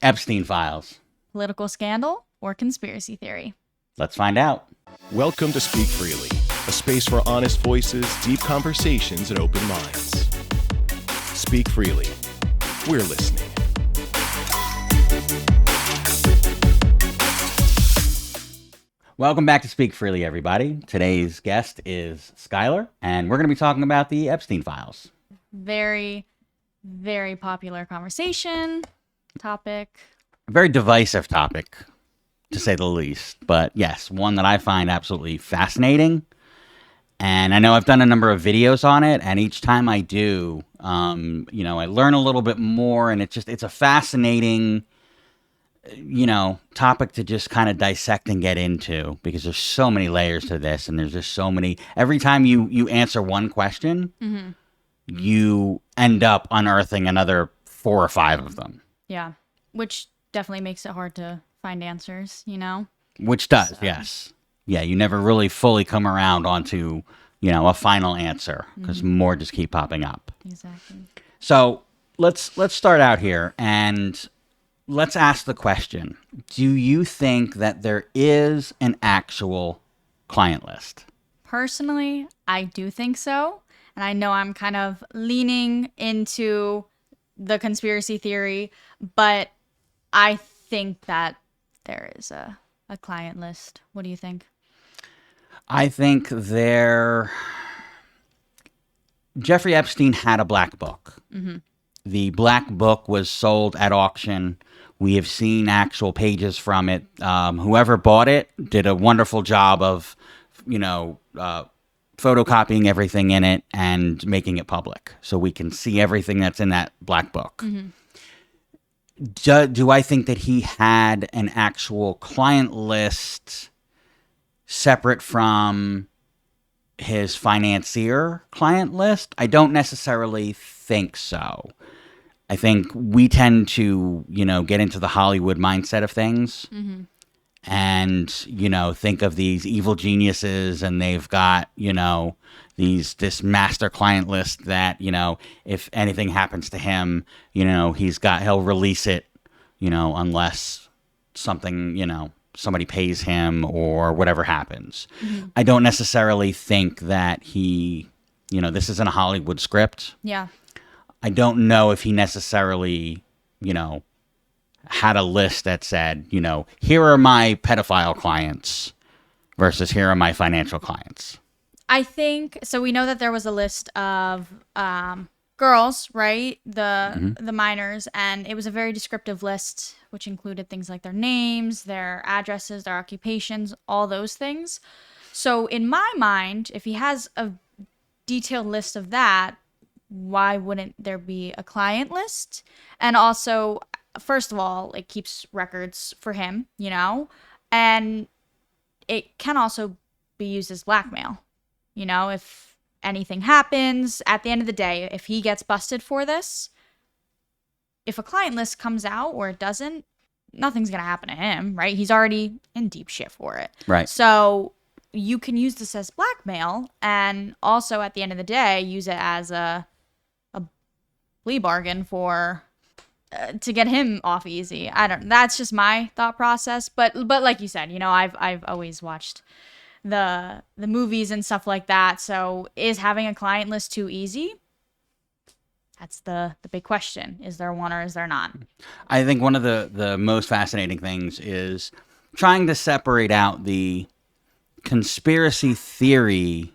Epstein Files. Political scandal or conspiracy theory? Let's find out. Welcome to Speak Freely, a space for honest voices, deep conversations, and open minds. Speak freely. We're listening. Welcome back to Speak Freely, everybody. Today's guest is Skylar, and we're going to be talking about the Epstein Files. Very, very popular conversation, topic. A very divisive topic, to say the least. But yes, one that I find absolutely fascinating. And I know I've done a number of videos on it, and each time I do, I learn a little bit more, and it's a fascinating, topic to just kind of dissect and get into, because there's so many layers to this, and there's just so many. Every time you answer one question, you end up unearthing another 4 or 5 of them. Yeah, which definitely makes it hard to find answers, Which does, yes. Yeah, you never really fully come around onto, a final answer, because more just keep popping up. Exactly. So let's start out here, and let's ask the question: do you think that there is an actual client list? Personally, I do think so. And I know I'm kind of leaning into the conspiracy theory, but I think that there is a client list. What do you think? I think Jeffrey Epstein had a black book. The black book was sold at auction. We have seen actual pages from it. Whoever bought it did a wonderful job of, photocopying everything in it and making it public, so we can see everything that's in that black book. Do I think that he had an actual client list separate from his financier client list? I don't necessarily think so. I think we tend to, get into the Hollywood mindset of things and, think of these evil geniuses, and they've got, this master client list that, if anything happens to him, he'll release it, unless something, somebody pays him or whatever happens. I don't necessarily think that he, this isn't a Hollywood script. Yeah. I don't know if he necessarily, had a list that said, here are my pedophile clients versus here are my financial clients. I think, so we know that there was a list of girls, right? The minors, and it was a very descriptive list, which included things like their names, their addresses, their occupations, all those things. So in my mind, if he has a detailed list of that, why wouldn't there be a client list? And also, first of all, it keeps records for him, and it can also be used as blackmail. If anything happens, at the end of the day, if he gets busted for this, if a client list comes out or it doesn't, nothing's going to happen to him, right? He's already in deep shit for it. Right. So you can use this as blackmail, and also at the end of the day, use it as a plea bargain for to get him off easy. That's just my thought process, but like you said, I've always watched the movies and stuff like that. So is having a client list too easy? That's the big question. Is there one or is there not? I think one of the most fascinating things is trying to separate out the conspiracy theory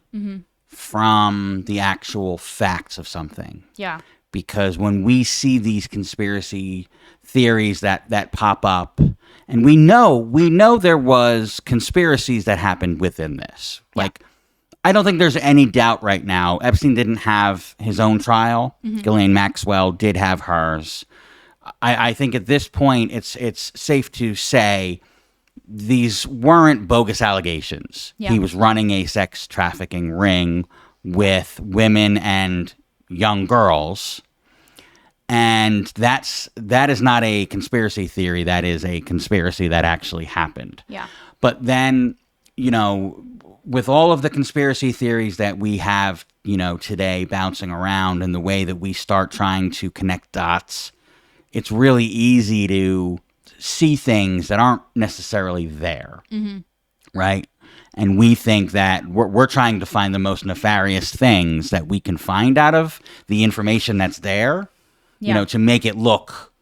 from the actual facts of something. Yeah. Because when we see these conspiracy theories that pop up, and we know there was conspiracies that happened within this. Yeah. Like, I don't think there's any doubt right now. Epstein didn't have his own trial. Ghislaine Maxwell did have hers. I think at this point, it's safe to say these weren't bogus allegations. Yeah. He was running a sex trafficking ring with women and young girls, and that is not a conspiracy theory. That is a conspiracy that actually happened. Yeah. But then, with all of the conspiracy theories that we have, today bouncing around, and the way that we start trying to connect dots, it's really easy to see things that aren't necessarily there, right? And we think that we're trying to find the most nefarious things that we can find out of the information that's there, to make it look,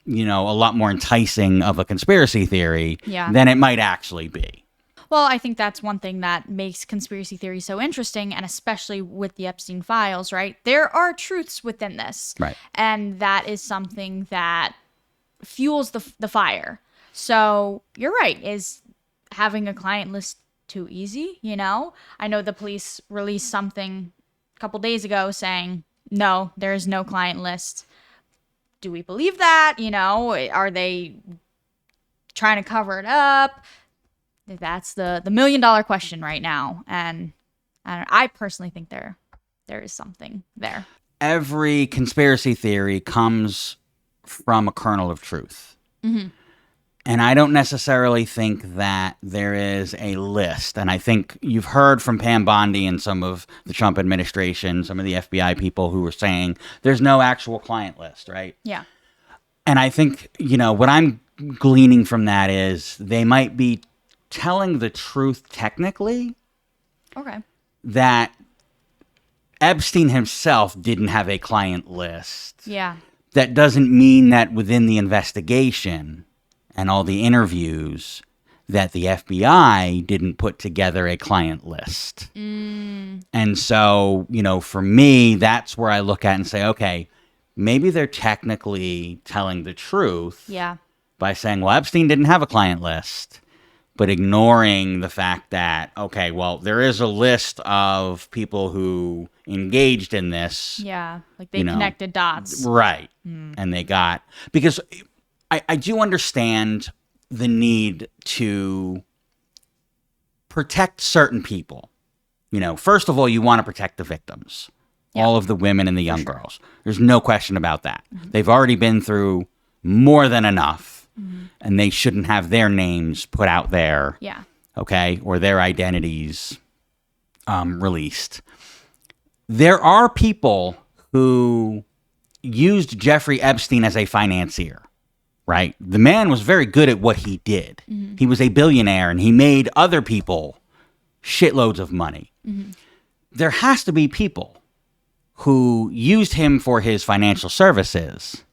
a lot more enticing of a conspiracy theory than it might actually be. Well, I think that's one thing that makes conspiracy theory so interesting, and especially with the Epstein Files, right? There are truths within this. Right. And that is something that fuels the fire. So you're right. Is having a client list too easy? I know the police released something a couple days ago saying, no, there is no client list. Do we believe that? Are they trying to cover it up? That's the $1 million question right now. And I personally think there is something there. Every conspiracy theory comes from a kernel of truth. Mm-hmm. And I don't necessarily think that there is a list. And I think you've heard from Pam Bondi and some of the Trump administration, some of the FBI people who were saying there's no actual client list, right? Yeah. And I think, what I'm gleaning from that is they might be telling the truth technically. Okay. That Epstein himself didn't have a client list. Yeah. That doesn't mean that within the investigation and all the interviews that the FBI didn't put together a client list. And so, for me, that's where I look at and say, okay, maybe they're technically telling the truth. Yeah. By saying, well, Epstein didn't have a client list, but ignoring the fact that, okay, well, there is a list of people who engaged in this. Yeah, like they connected dots. Right. And they got, because I do understand the need to protect certain people. First of all, you want to protect the victims, all of the women and the young girls. There's no question about that. They've already been through more than enough, and they shouldn't have their names put out there. Yeah. Okay, or their identities released. There are people who used Jeffrey Epstein as a financier, right? The man was very good at what he did. He was a billionaire, and he made other people shitloads of money. There has to be people who used him for his financial services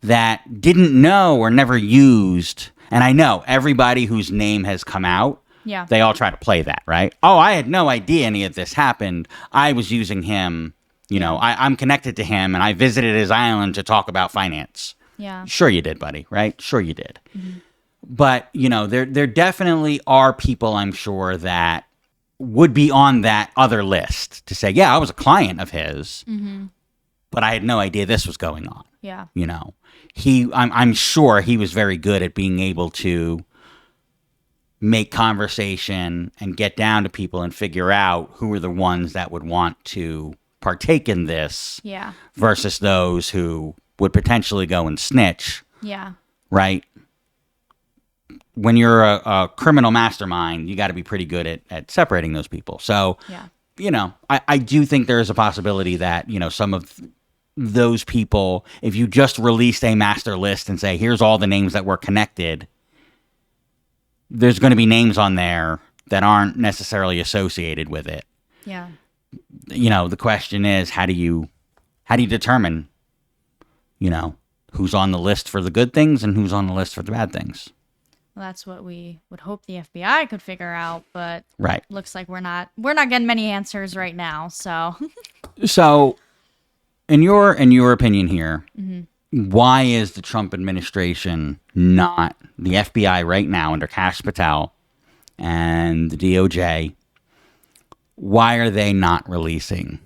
that didn't know or never used. And I know everybody whose name has come out, they all try to play that, right? Oh, I had no idea any of this happened. I was using him, I'm connected to him, and I visited his island to talk about finance. Yeah. Sure you did, buddy, right? Sure you did. But, there definitely are people, I'm sure, that would be on that other list to say, yeah, I was a client of his, but I had no idea this was going on. Yeah. I'm sure he was very good at being able to make conversation and get down to people and figure out who are the ones that would want to partake in this versus those who would potentially go and snitch. Yeah. Right? When you're a criminal mastermind, you got to be pretty good at separating those people. So, I do think there is a possibility that, some of those people, if you just released a master list and say, here's all the names that were connected, there's going to be names on there that aren't necessarily associated with it. Yeah. The question is, how do you determine, who's on the list for the good things and who's on the list for the bad things? Well, that's what we would hope the FBI could figure out, but right. Looks like we're not getting many answers right now. So, so in your opinion here, why is the Trump administration not the FBI right now under Kash Patel and the DOJ? Why are they not releasing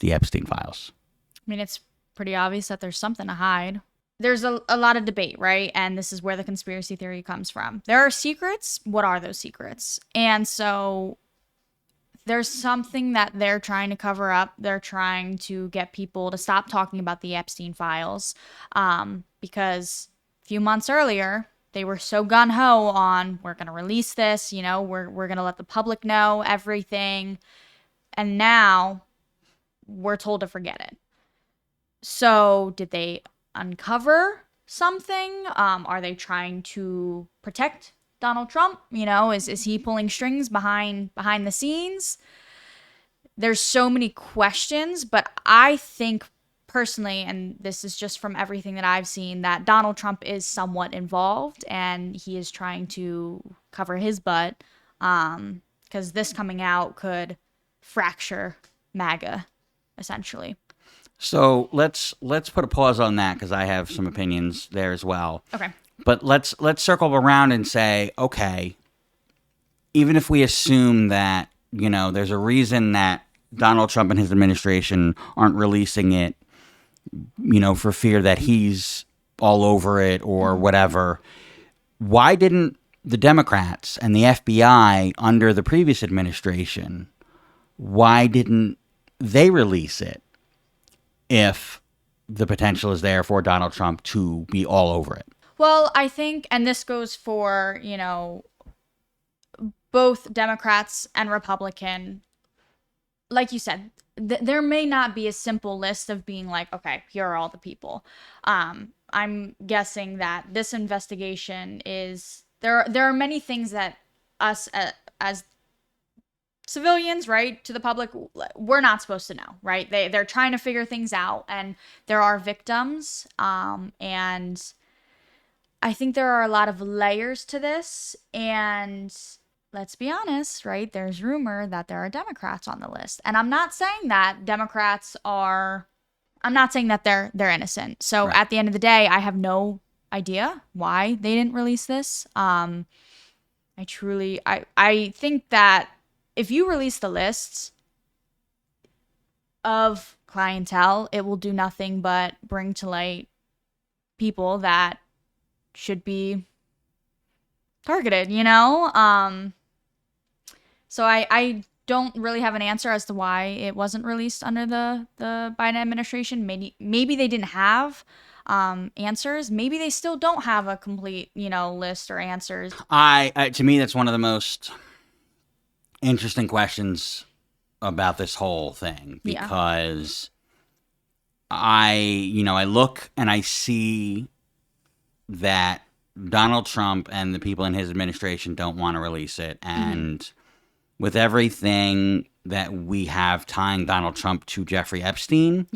the Epstein files? I mean, it's pretty obvious that there's something to hide. There's a lot of debate, right? And this is where the conspiracy theory comes from. There are secrets. What are those secrets? And so there's something that they're trying to cover up. They're trying to get people to stop talking about the Epstein files because a few months earlier, they were so gung-ho on, we're going to release this, we're going to let the public know everything. And now we're told to forget it. So did they uncover something? Are they trying to protect Donald Trump? You know, is he pulling strings behind the scenes? There's so many questions, but I think personally, and this is just from everything that I've seen, that Donald Trump is somewhat involved and he is trying to cover his butt, because this coming out could fracture MAGA, essentially. So let's put a pause on that because I have some opinions there as well. Okay. But let's circle around and say, okay, even if we assume that, you know, there's a reason that Donald Trump and his administration aren't releasing it, you know, for fear that he's all over it or whatever, why didn't the Democrats and the FBI under the previous administration, why didn't they release it if the potential is there for Donald Trump to be all over it? Well, I think, and this goes for, you know, both Democrats and Republican, like you said, there may not be a simple list of being like, okay, here are all the people. I'm guessing that this investigation is, there are many things that us as civilians, right, to the public, we're not supposed to know, right? They're trying to figure things out, and there are victims, and I think there are a lot of layers to this, and let's be honest, right? There's rumor that there are Democrats on the list. And I'm not saying that I'm not saying that they're innocent. So Right. At the end of the day, I have no idea why they didn't release this. I think that if you release the lists of clientele, it will do nothing but bring to light people that should be targeted, you know? So I don't really have an answer as to why it wasn't released under the Biden administration. Maybe they didn't have answers. Maybe they still don't have a complete, you know, list or answers. To me, that's one of the most interesting questions about this whole thing, because I look and I see that Donald Trump and the people in his administration don't want to release it. And with everything that we have tying Donald Trump to Jeffrey Epstein,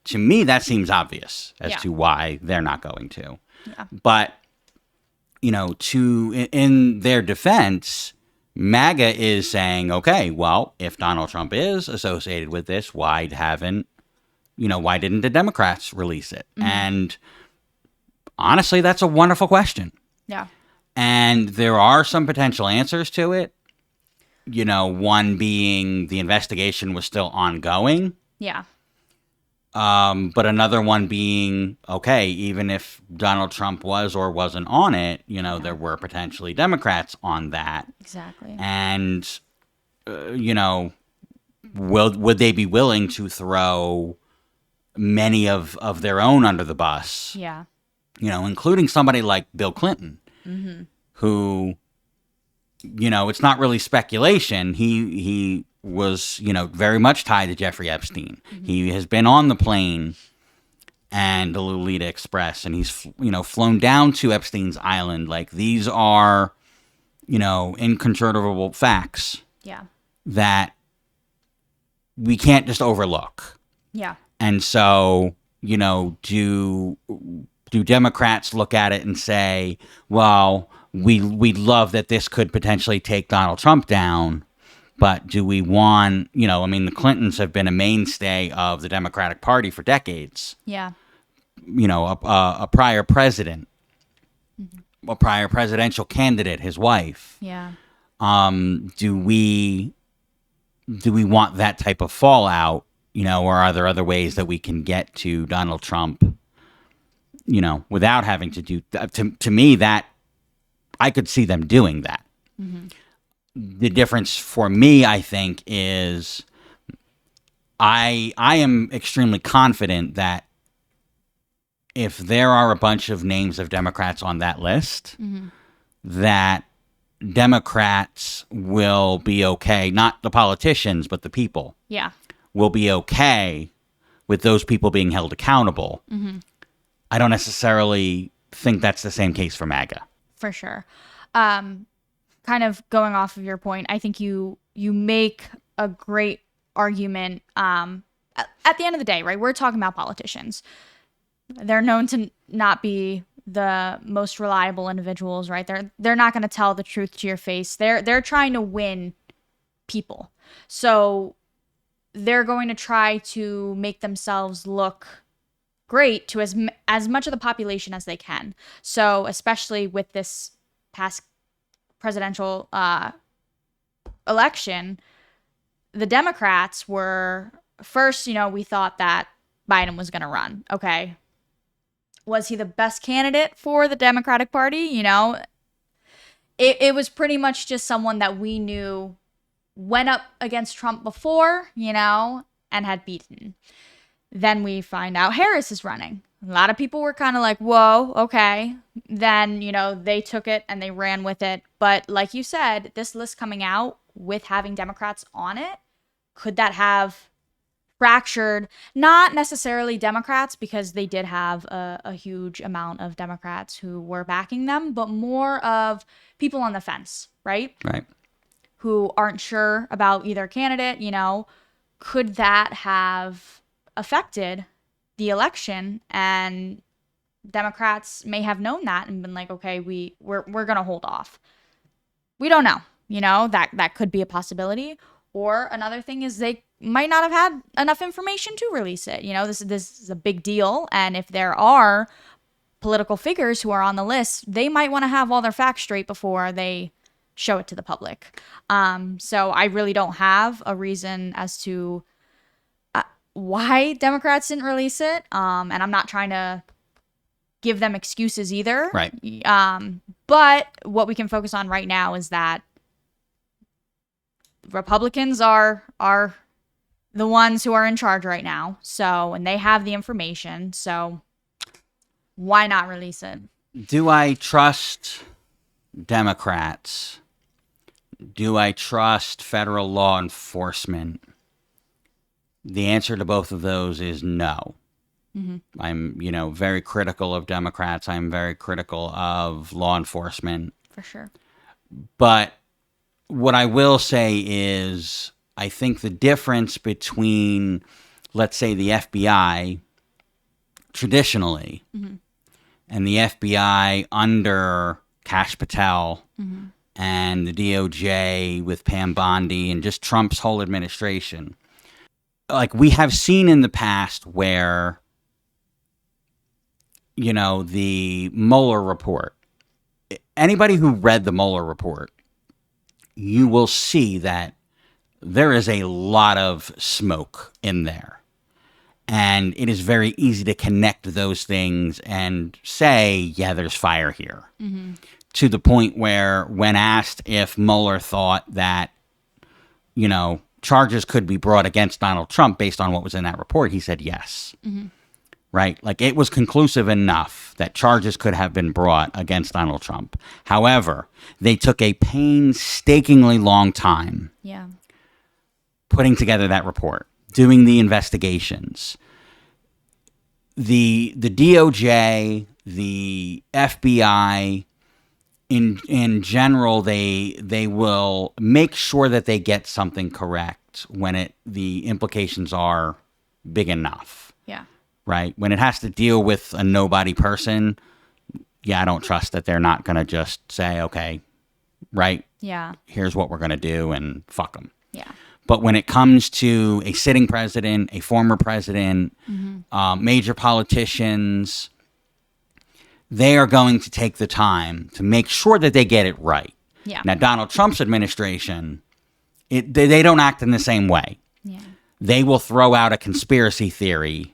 to me, that seems obvious as to why they're not going to. Yeah. But, you know, in their defense, MAGA is saying, okay, well, if Donald Trump is associated with this, why didn't the Democrats release it? And honestly, that's a wonderful question. Yeah. And there are some potential answers to it. You know, one being the investigation was still ongoing. Yeah. But another one being, okay, even if Donald Trump was or wasn't on it, you know, there were potentially Democrats on that. Exactly. And, you know, would they be willing to throw many of their own under the bus? Yeah. You know, including somebody like Bill Clinton, who, you know, it's not really speculation. He was, you know, very much tied to Jeffrey Epstein. He has been on the plane and the Lolita Express, and he's, you know, flown down to Epstein's Island. Like, these are, you know, incontrovertible facts that we can't just overlook. Yeah. And so, you know, do Democrats look at it and say, well, we love that this could potentially take Donald Trump down, but do we want, you know, I mean, the Clintons have been a mainstay of the Democratic Party for decades. Yeah. You know, a prior president, a prior presidential candidate, his wife. Yeah. Do we want that type of fallout, you know, or are there other ways that we can get to Donald Trump, you know, without having to do, to me, that I could see them doing that. The difference for me, I think, is I am extremely confident that if there are a bunch of names of Democrats on that list, that Democrats will be okay, not the politicians, but the people. Yeah. Will be okay with those people being held accountable. I don't necessarily think that's the same case for MAGA. For sure. Kind of going off of your point, I think you make a great argument. At the end of the day, right? We're talking about politicians. They're known to not be the most reliable individuals, right? They're not going to tell the truth to your face. They're trying to win people. So they're going to try to make themselves look great to as much of the population as they can. So especially with this past presidential election, the Democrats were first, we thought that Biden was going to run. Okay. Was he the best candidate for the Democratic Party? It was pretty much just someone that we knew went up against Trump before, and had beaten. Then we find out Harris is running. A lot of people were kind of like, whoa, okay. Then, they took it and they ran with it. But like you said, this list coming out with having Democrats on it, could that have fractured, not necessarily Democrats, because they did have a huge amount of Democrats who were backing them, but more of people on the fence, right? Right. Who aren't sure about either candidate, could that have affected the election? And Democrats may have known that and been like, okay, we're going to hold off. We don't know, that could be a possibility. Or another thing is they might not have had enough information to release it. This is a big deal. And if there are political figures who are on the list, they might want to have all their facts straight before they show it to the public. So I really don't have a reason as to why Democrats didn't release it. And I'm not trying to give them excuses either. Right. But what we can focus on right now is that Republicans are the ones who are in charge right now. So, and they have the information. So why not release it? Do I trust Democrats? Do I trust federal law enforcement? The answer to both of those is no. Mm-hmm. I'm, very critical of Democrats. I'm very critical of law enforcement. For sure. But what I will say is, I think the difference between, let's say, the FBI traditionally and the FBI under Kash Patel and the DOJ with Pam Bondi and just Trump's whole administration. Like, we have seen in the past where, the Mueller report, anybody who read the Mueller report, you will see that there is a lot of smoke in there. And it is very easy to connect those things and say, yeah, there's fire here. Mm-hmm. To the point where, when asked if Mueller thought that, charges could be brought against Donald Trump based on what was in that report, he said yes. Mm-hmm. Right? Like, it was conclusive enough that charges could have been brought against Donald Trump. However, they took a painstakingly long time putting together that report, doing the investigations. The DOJ, the FBI, in general, they will make sure that they get something correct when the implications are big enough. Yeah. Right? When it has to deal with a nobody person, I don't trust that they're not going to just say, okay, right? Yeah. Here's what we're going to do, and fuck them. Yeah. But when it comes to a sitting president, a former president, major politicians, they are going to take the time to make sure that they get it right. Yeah. Now, Donald Trump's administration, they don't act in the same way. Yeah. They will throw out a conspiracy theory,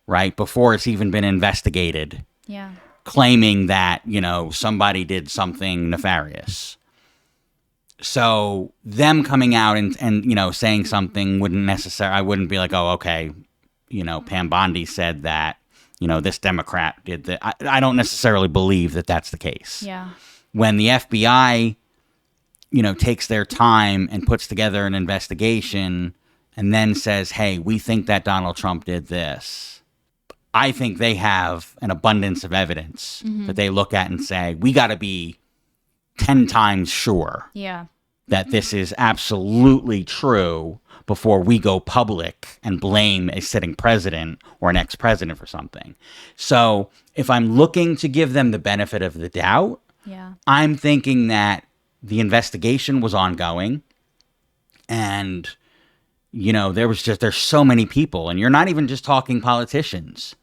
right, before it's even been investigated. Yeah. Claiming that, somebody did something nefarious. So them coming out and saying something I wouldn't be like, oh, okay, Pam Bondi said that, this Democrat did that. I don't necessarily believe that that's the case. Yeah. When the FBI, takes their time and puts together an investigation and then says, hey, we think that Donald Trump did this. I think they have an abundance of evidence that they look at and say, we got to be 10 times sure Yeah. that this is absolutely true before we go public and blame a sitting president or an ex-president for something. So if I'm looking to give them the benefit of the doubt, Yeah. I'm thinking that the investigation was ongoing and, there's so many people, and you're not even just talking politicians,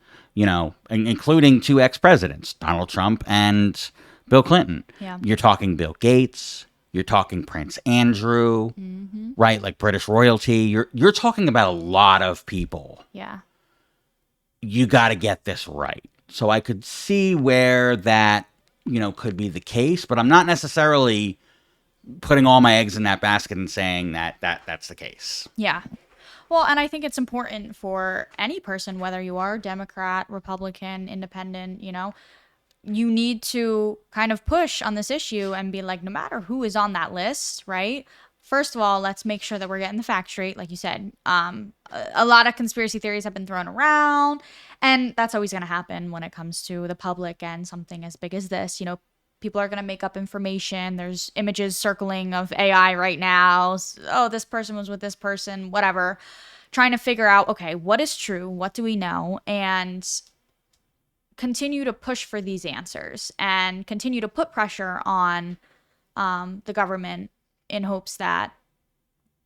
including two ex-presidents, Donald Trump and Bill Clinton. Yeah. You're talking Bill Gates. You're talking Prince Andrew, right? Like British royalty. You're talking about a lot of people. Yeah. You got to get this right. So I could see where that, could be the case, but I'm not necessarily putting all my eggs in that basket and saying that's the case. Yeah. Well, and I think it's important for any person, whether you are Democrat, Republican, Independent, you need to kind of push on this issue and be like, no matter who is on that list, right? First of all, let's make sure that we're getting the facts straight. Like you said, a lot of conspiracy theories have been thrown around, and that's always going to happen when it comes to the public and something as big as this. People are going to make up information. There's images circling of AI right now. Oh, this person was with this person, whatever. Trying to figure out, okay, what is true? What do we know? And continue to push for these answers and continue to put pressure on the government in hopes that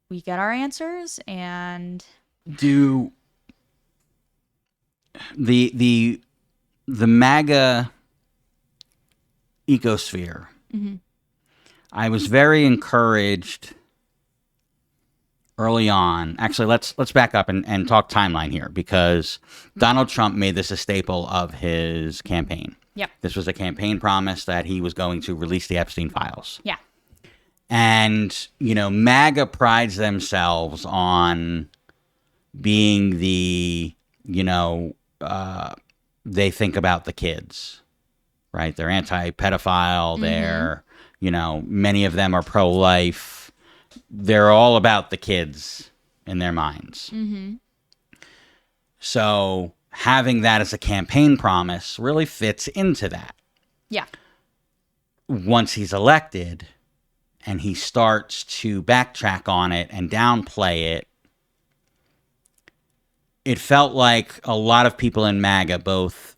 we get our answers. And do the MAGA ecosphere. I was very encouraged early on. Actually, let's back up and talk timeline here, because Donald Trump made this a staple of his campaign. Yep. This was a campaign promise that he was going to release the Epstein Files. Yeah. And, MAGA prides themselves on being the, they think about the kids, right? They're anti-pedophile. They're, many of them are pro-life. They're all about the kids in their minds. So having that as a campaign promise really fits into that. Yeah. Once he's elected and he starts to backtrack on it and downplay it, it felt like a lot of people in MAGA, both,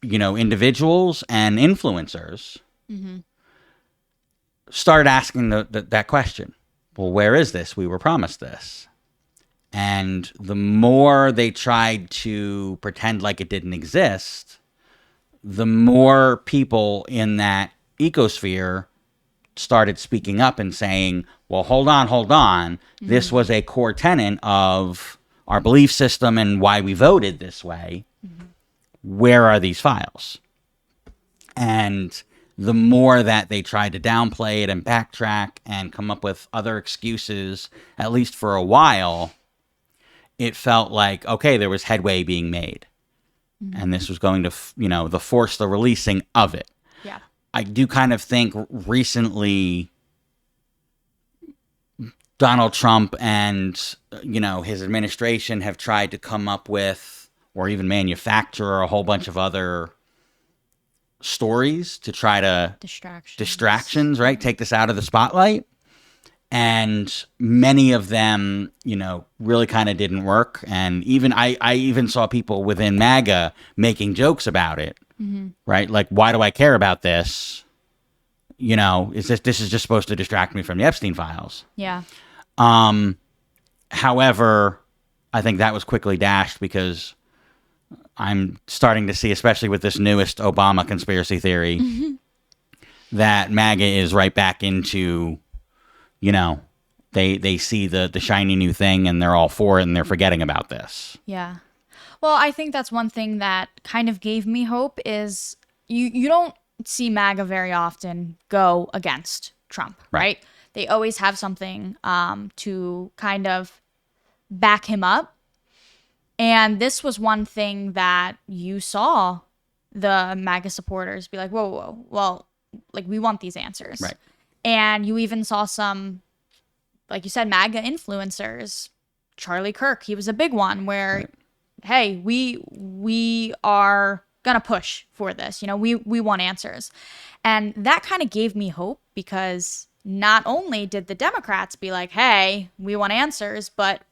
individuals and influencers, started asking that question. Well, where is this? We were promised this. And the more they tried to pretend like it didn't exist, the more people in that ecosphere started speaking up and saying, well, hold on. This was a core tenet of our belief system and why we voted this way. Where are these files? And the more that they tried to downplay it and backtrack and come up with other excuses, at least for a while, it felt like, okay, there was headway being made. And this was going to, force the releasing of it. Yeah. I do kind of think recently Donald Trump and, his administration have tried to come up with or even manufacture a whole bunch of other stories to try to distractions, right? Take this out of the spotlight. And many of them, really kind of didn't work. And even I even saw people within MAGA making jokes about it, right? Like, why do I care about this? Is this is just supposed to distract me from the Epstein Files? Yeah. However, I think that was quickly dashed because I'm starting to see, especially with this newest Obama conspiracy theory, that MAGA is right back into, they see the shiny new thing and they're all for it and they're forgetting about this. Yeah. Well, I think that's one thing that kind of gave me hope is you don't see MAGA very often go against Trump, right? They always have something to kind of back him up. And this was one thing that you saw the MAGA supporters be like, whoa, well, like, we want these answers. Right. And you even saw some, like you said, MAGA influencers. Charlie Kirk, he was a big one where hey, we are gonna push for this. You know, we want answers. And that kind of gave me hope, because not only did the Democrats be like, hey, we want answers, but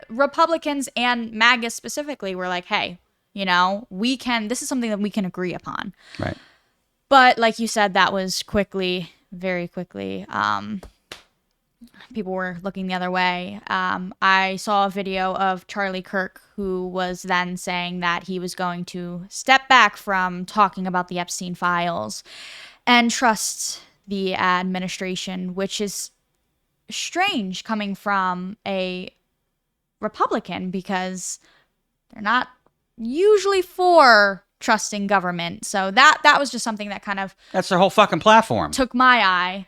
Republicans and MAGA specifically were like, hey, you know, this is something that we can agree upon. Right. But like you said, that was very quickly, people were looking the other way. I saw a video of Charlie Kirk, who was then saying that he was going to step back from talking about the Epstein Files and trust the administration, which is strange coming from a Republican, because they're not usually for trusting government. So that was just something that kind of That's their whole fucking platform. took my eye.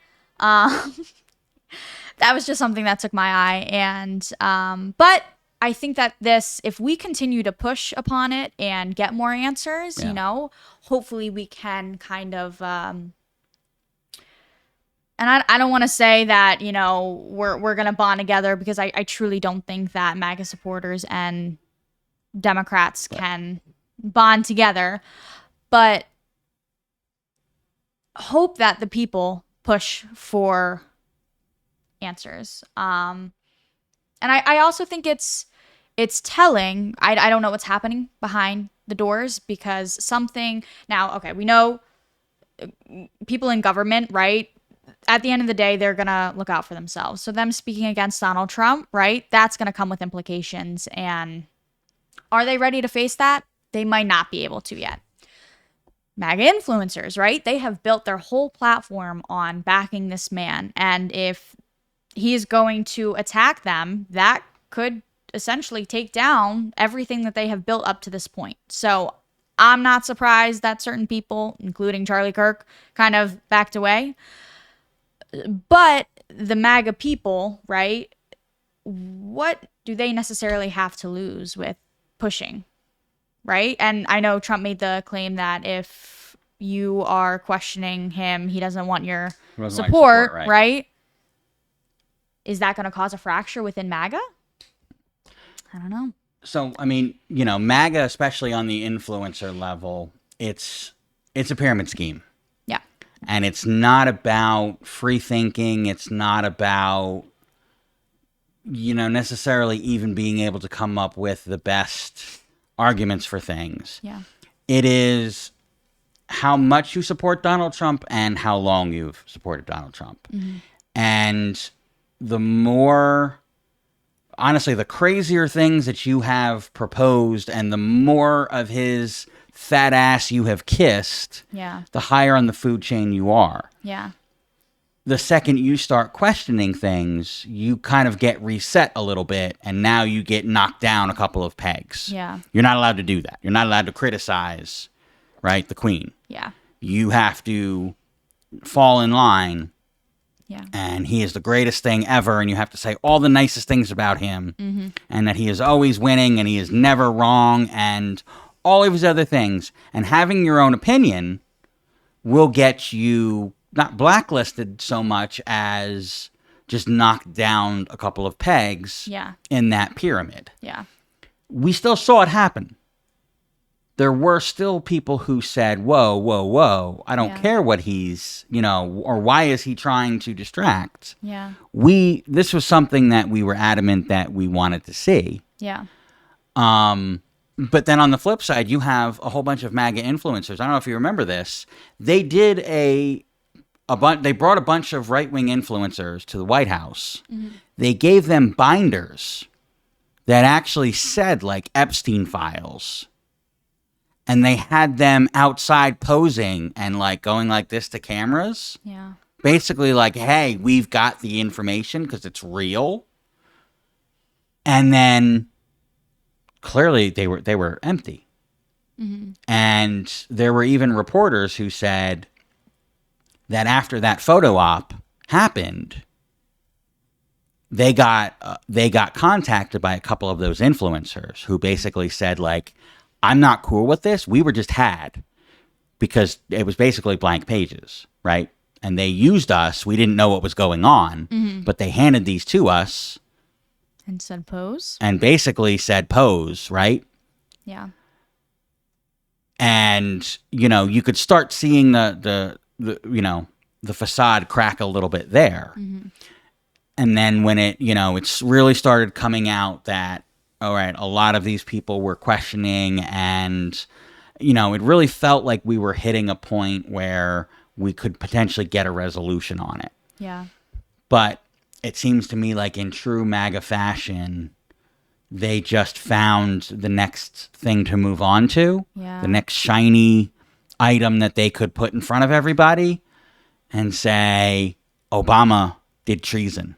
That was just something that took my eye. And but I think that if we continue to push upon it and get more answers, Yeah. you know, hopefully we can kind of and I don't want to say that, you know, we're gonna bond together, because I truly don't think that MAGA supporters and Democrats can bond together, but hope that the people push for answers. And I also think it's telling. I don't know what's happening behind the doors, because okay, we know people in government, right? At the end of the day, they're going to look out for themselves. So them speaking against Donald Trump, right? That's going to come with implications. And are they ready to face that? They might not be able to yet. MAGA influencers, right? They have built their whole platform on backing this man. And if he's going to attack them, that could essentially take down everything that they have built up to this point. So I'm not surprised that certain people, including Charlie Kirk, kind of backed away. But the MAGA people, right? What do they necessarily have to lose with pushing, right? And I know Trump made the claim that if you are questioning him, he doesn't want your support, right? Is that going to cause a fracture within MAGA? I don't know. So, I mean, you know, MAGA, especially on the influencer level, it's a pyramid scheme. Yeah. And it's not about free thinking. It's not about, you know, necessarily even being able to come up with the best arguments for things. Yeah. It is how much you support Donald Trump and how long you've supported Donald Trump. Mm-hmm. And the more, honestly, the crazier things that you have proposed and the more of his fat ass you have kissed, Yeah. the higher on the food chain you are. Yeah. The second you start questioning things, you kind of get reset a little bit, and now you get knocked down a couple of pegs. Yeah. You're not allowed to do that. You're not allowed to criticize, right, the queen. Yeah. You have to fall in line, Yeah. and he is the greatest thing ever, and you have to say all the nicest things about him, Mm-hmm. and that he is always winning, and he is never wrong, and all of his other things. And having your own opinion will get you not blacklisted so much as just knocked down a couple of pegs Yeah. in that pyramid. Yeah. We still saw it happen. There were still people who said, whoa, whoa, whoa, I don't Yeah. care what he's, you know, or why is he trying to distract? Yeah. This was something that we were adamant that we wanted to see. Yeah. But then on the flip side, you have a whole bunch of MAGA influencers. I don't know if you remember this. They did they brought a bunch of right-wing influencers to the White House. Mm-hmm. They gave them binders that actually said, like, Epstein Files. And they had them outside posing and, like, going like this to cameras. Yeah. Basically like, hey, we've got the information because it's real. And then clearly they were empty. Mm-hmm. And there were even reporters who said that after that photo op happened, they got contacted by a couple of those influencers who basically said, like, I'm not cool with this. We were just had, because it was basically blank pages, right? And they used us. We didn't know what was going on, Mm-hmm. but they handed these to us. And said pose. and basically said pose, right? Yeah. And, you could start seeing the facade crack a little bit there. Mm-hmm. And then when it's really started coming out that, all right, a lot of these people were questioning, and, it really felt like we were hitting a point where we could potentially get a resolution on it. Yeah. But it seems to me like in true MAGA fashion, they just found the next thing to move on to, Yeah. the next shiny item that they could put in front of everybody and say, Obama did treason.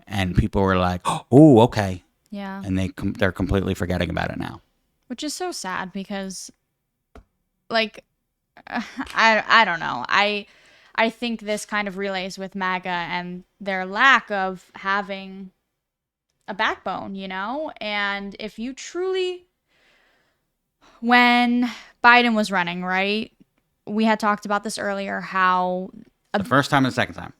And people were like, oh, okay. Yeah. And they're completely forgetting about it now. Which is so sad because, like, I don't know. I think this kind of relays with MAGA and their lack of having a backbone, And if you truly, when Biden was running, right? We had talked about this earlier, how The first time and the second time.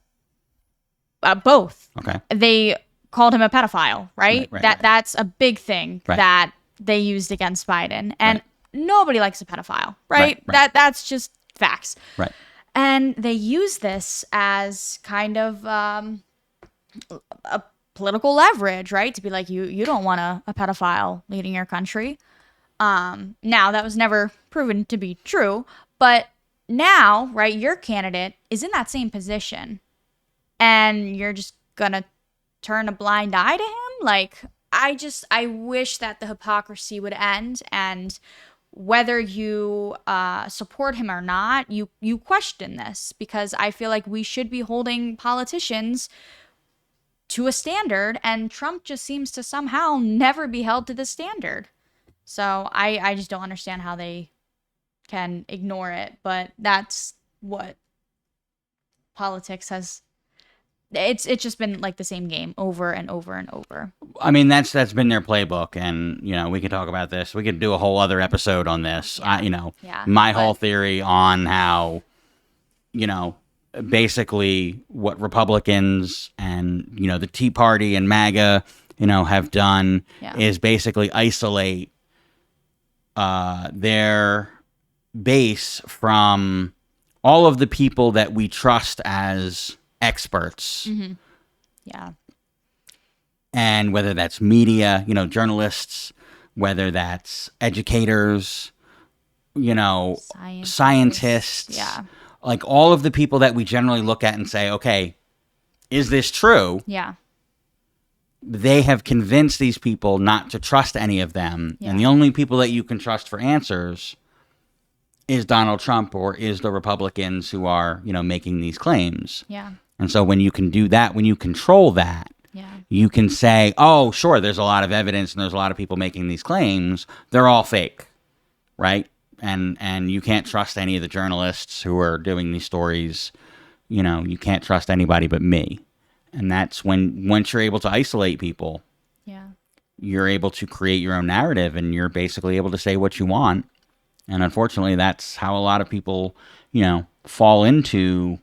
Both. Okay. They called him a pedophile, right? Right. That's a big thing that they used against Biden. And nobody likes a pedophile, right? That's just facts. Right. And they use this as kind of a political leverage, right? To be like, you don't want a pedophile leading your country. Now, that was never proven to be true. But now, right, your candidate is in that same position. And you're just going to turn a blind eye to him? Like, I wish that the hypocrisy would end, and whether you support him or not, you question this, because I feel like we should be holding politicians to a standard, and Trump just seems to somehow never be held to the standard. So I just don't understand how they can ignore it, but that's what politics has. It's just been like the same game over and over and over. I mean, that's been their playbook, and we could talk about this. We could do a whole other episode on this. My whole theory on how, basically what Republicans and the Tea Party and MAGA, have done is basically isolate their base from all of the people that we trust as experts. Mm-hmm. Yeah. And whether that's media, journalists, whether that's educators, scientists, like all of the people that we generally look at and say, okay, is this true? Yeah. They have convinced these people not to trust any of them. Yeah. And the only people that you can trust for answers is Donald Trump or is the Republicans who are, making these claims. Yeah. And so when you can do that, when you control that, you can say, oh, sure, there's a lot of evidence and there's a lot of people making these claims. They're all fake, right? And you can't trust any of the journalists who are doing these stories. You can't trust anybody but me. And that's once you're able to isolate people, you're able to create your own narrative, and you're basically able to say what you want. And unfortunately, that's how a lot of people, fall into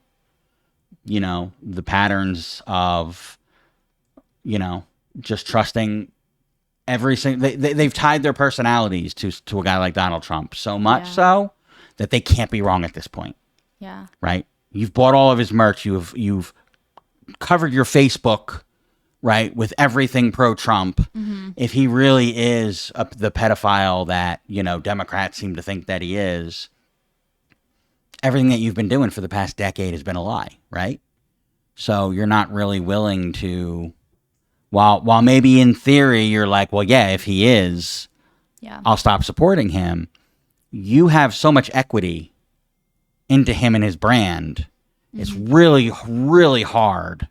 the patterns of, just trusting every single. They've tied their personalities to a guy like Donald Trump so much so that they can't be wrong at this point. Yeah. Right. You've bought all of his merch. You've covered your Facebook, right, with everything pro-Trump. Mm-hmm. If he really is the pedophile that Democrats seem to think that he is, everything that you've been doing for the past decade has been a lie, right? So you're not really willing to, while maybe in theory you're like, well, yeah, if he is, I'll stop supporting him. You have so much equity into him and his brand. Mm-hmm. It's really, really hard.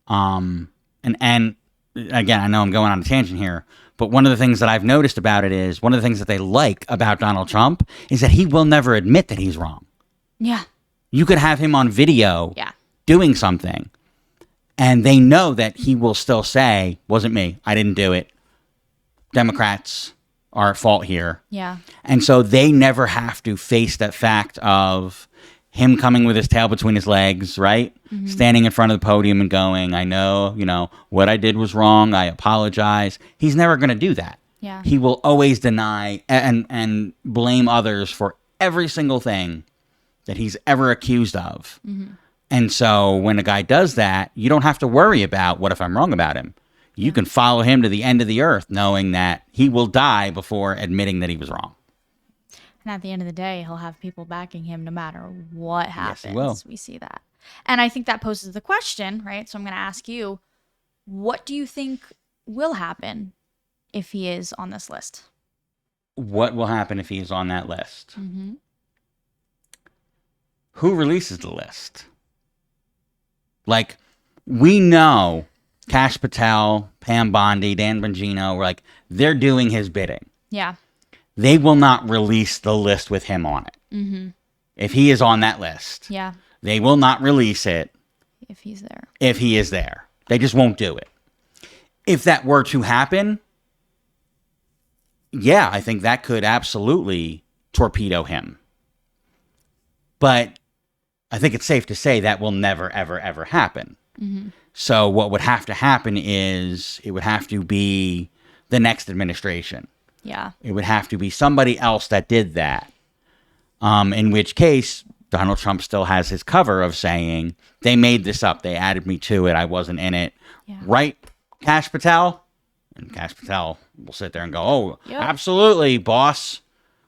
And again, I know I'm going on a tangent here, but one of the things that I've noticed about it is one of the things that they like about Donald Trump is that he will never admit that he's wrong. Yeah. You could have him on video doing something, and they know that he will still say, wasn't me, I didn't do it. Democrats are at fault here. Yeah. And so they never have to face that fact of him coming with his tail between his legs, right? Standing in front of the podium and going, I know, what I did was wrong. I apologize. He's never going to do that. Yeah. He will always deny and blame others for every single thing that he's ever accused of. And so when a guy does that, you don't have to worry about what if I'm wrong about him. You can follow him to the end of the earth knowing that he will die before admitting that he was wrong. And at the end of the day, he'll have people backing him no matter what happens. Yes, he will. We see that. And I think that poses the question, right? So I'm going to ask you, what do you think will happen if he is on this list? What will happen if he's on that list? Who releases the list? Like, we know Kash Patel, Pam Bondi, Dan Bongino, they're doing his bidding. Yeah. They will not release the list with him on it. If he is on that list. Yeah. They will not release it. If he's there. If he is there. They just won't do it. If that were to happen, yeah, I think that could absolutely torpedo him. But I think it's safe to say that will never, ever, ever happen. So what would have to happen is it would have to be the next administration. Yeah. It would have to be somebody else that did that. In which case, Donald Trump still has his cover of saying, they made this up. They added me to it. I wasn't in it. Yeah. Right, Kash Patel? And Kash Patel will sit there and go, oh, Yep. absolutely, boss.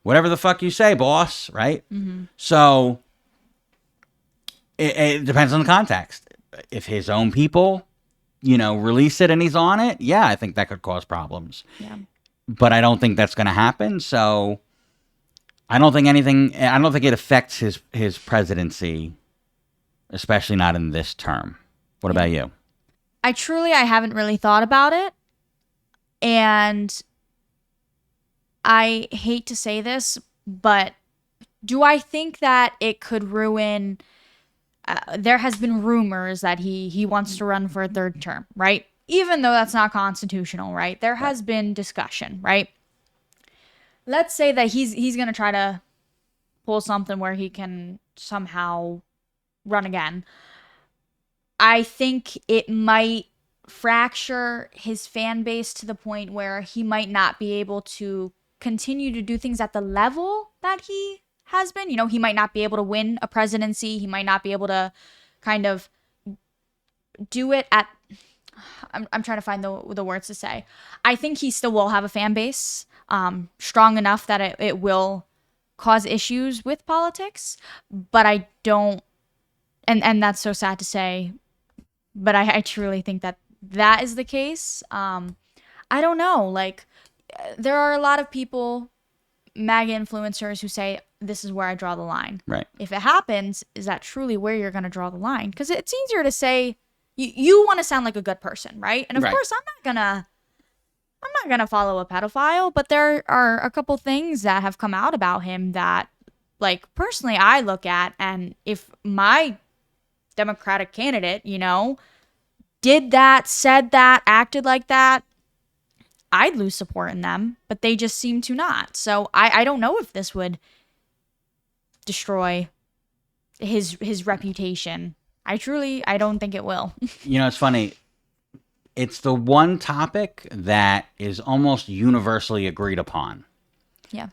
Whatever the fuck you say, boss. Right? So it depends on the context. If his own people, release it and he's on it, yeah, I think that could cause problems. Yeah. But I don't think that's going to happen. So I don't think it affects his presidency, especially not in this term. What about you? I haven't really thought about it. And I hate to say this, but do I think that it could ruin... there has been rumors that he wants to run for a third term, right? Even though that's not constitutional, right? There has been discussion, right? Let's say that he's going to try to pull something where he can somehow run again. I think it might fracture his fan base to the point where he might not be able to continue to do things at the level that he has been. He might not be able to win a presidency. He might not be able to kind of do it at... I'm trying to find the words to say. I think he still will have a fan base strong enough that it will cause issues with politics. But I don't... And that's so sad to say. But I truly think that is the case. I don't know. There are a lot of people... MAGA influencers who say, this is where I draw the line. Right. If it happens, is that truly where you're going to draw the line? Because it's easier to say, you want to sound like a good person, right? And of course, I'm not gonna follow a pedophile, but there are a couple things that have come out about him that, personally, I look at, and if my Democratic candidate, did that, said that, acted like that, I'd lose support in them, but they just seem to not. So I don't know if this would destroy his reputation. I don't think it will. It's funny. It's the one topic that is almost universally agreed upon. Yeah.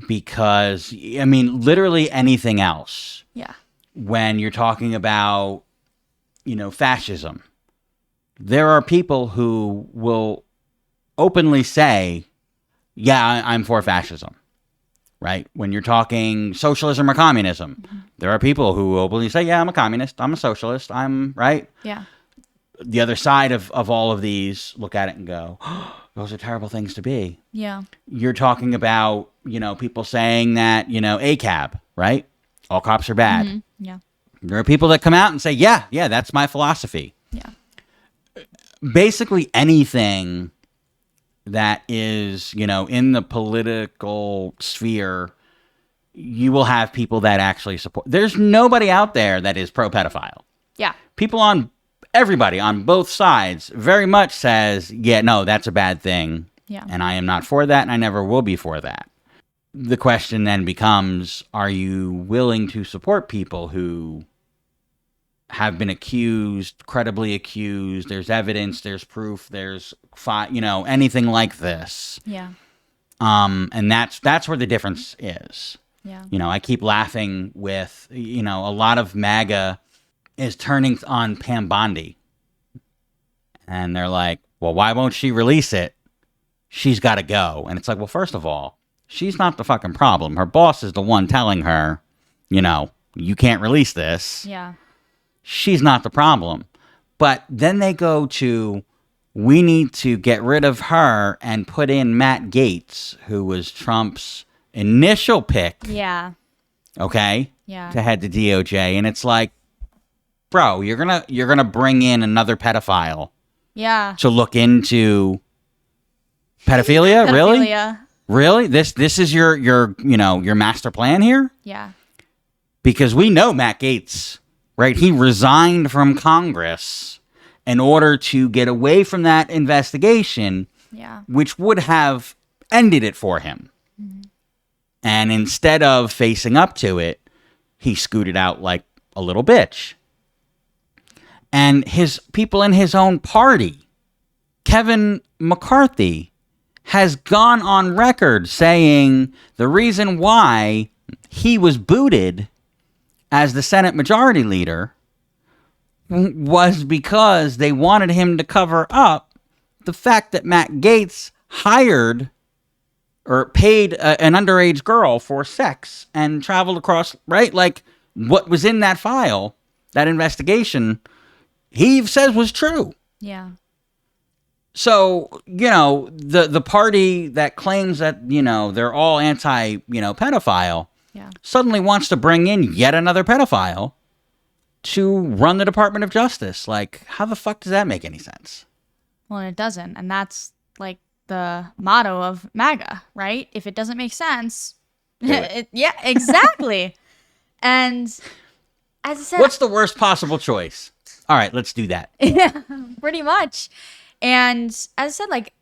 Because, literally anything else. Yeah. When you're talking about, fascism, there are people who will openly say, yeah, I'm for fascism, right? When you're talking socialism or communism, there are people who openly say, yeah, I'm a communist, I'm a socialist, I'm, right? Yeah. The other side of all of these look at it and go, oh, those are terrible things to be. Yeah. You're talking about, people saying that, ACAB, right? All cops are bad. Yeah. There are people that come out and say, yeah, that's my philosophy. Yeah. Basically anything that is, in the political sphere, you will have people that actually support. There's nobody out there that is pro-pedophile. Yeah. Everybody on both sides very much says, yeah, no, that's a bad thing. Yeah. And I am not for that, and I never will be for that. the question then becomes, are you willing to support people who have been accused, credibly accused? There's evidence, there's proof, there's anything like this. Yeah. And that's where the difference is. Yeah. I keep laughing with, a lot of MAGA is turning on Pam Bondi. And they're like, well, why won't she release it? She's got to go. And it's like, well, first of all, she's not the fucking problem. Her boss is the one telling her, you can't release this. Yeah. She's not the problem. But then they go to, we need to get rid of her and put in Matt Gaetz, who was Trump's initial pick. Yeah. Okay? Yeah. To head the DOJ. And it's like, bro, you're gonna bring in another pedophile. Yeah. To look into pedophilia? Really? This is your master plan here? Yeah. Because we know Matt Gaetz, right? He resigned from Congress in order to get away from that investigation, which would have ended it for him. Mm-hmm. And instead of facing up to it, he scooted out like a little bitch. And his people in his own party, Kevin McCarthy, has gone on record saying the reason why he was booted as the Senate Majority Leader was because they wanted him to cover up the fact that Matt Gaetz hired or paid an underage girl for sex and traveled across, right? Like, what was in that file, that investigation, he says was true. Yeah. So, the party that claims that, they're all anti, pedophile, suddenly wants to bring in yet another pedophile to run the Department of Justice. Like, how the fuck does that make any sense? Well, it doesn't. And that's like the motto of MAGA, right? If it doesn't make sense. Yeah, exactly. And as I said, what's the worst possible choice? All right, let's do that. Yeah, pretty much. And as I said, like,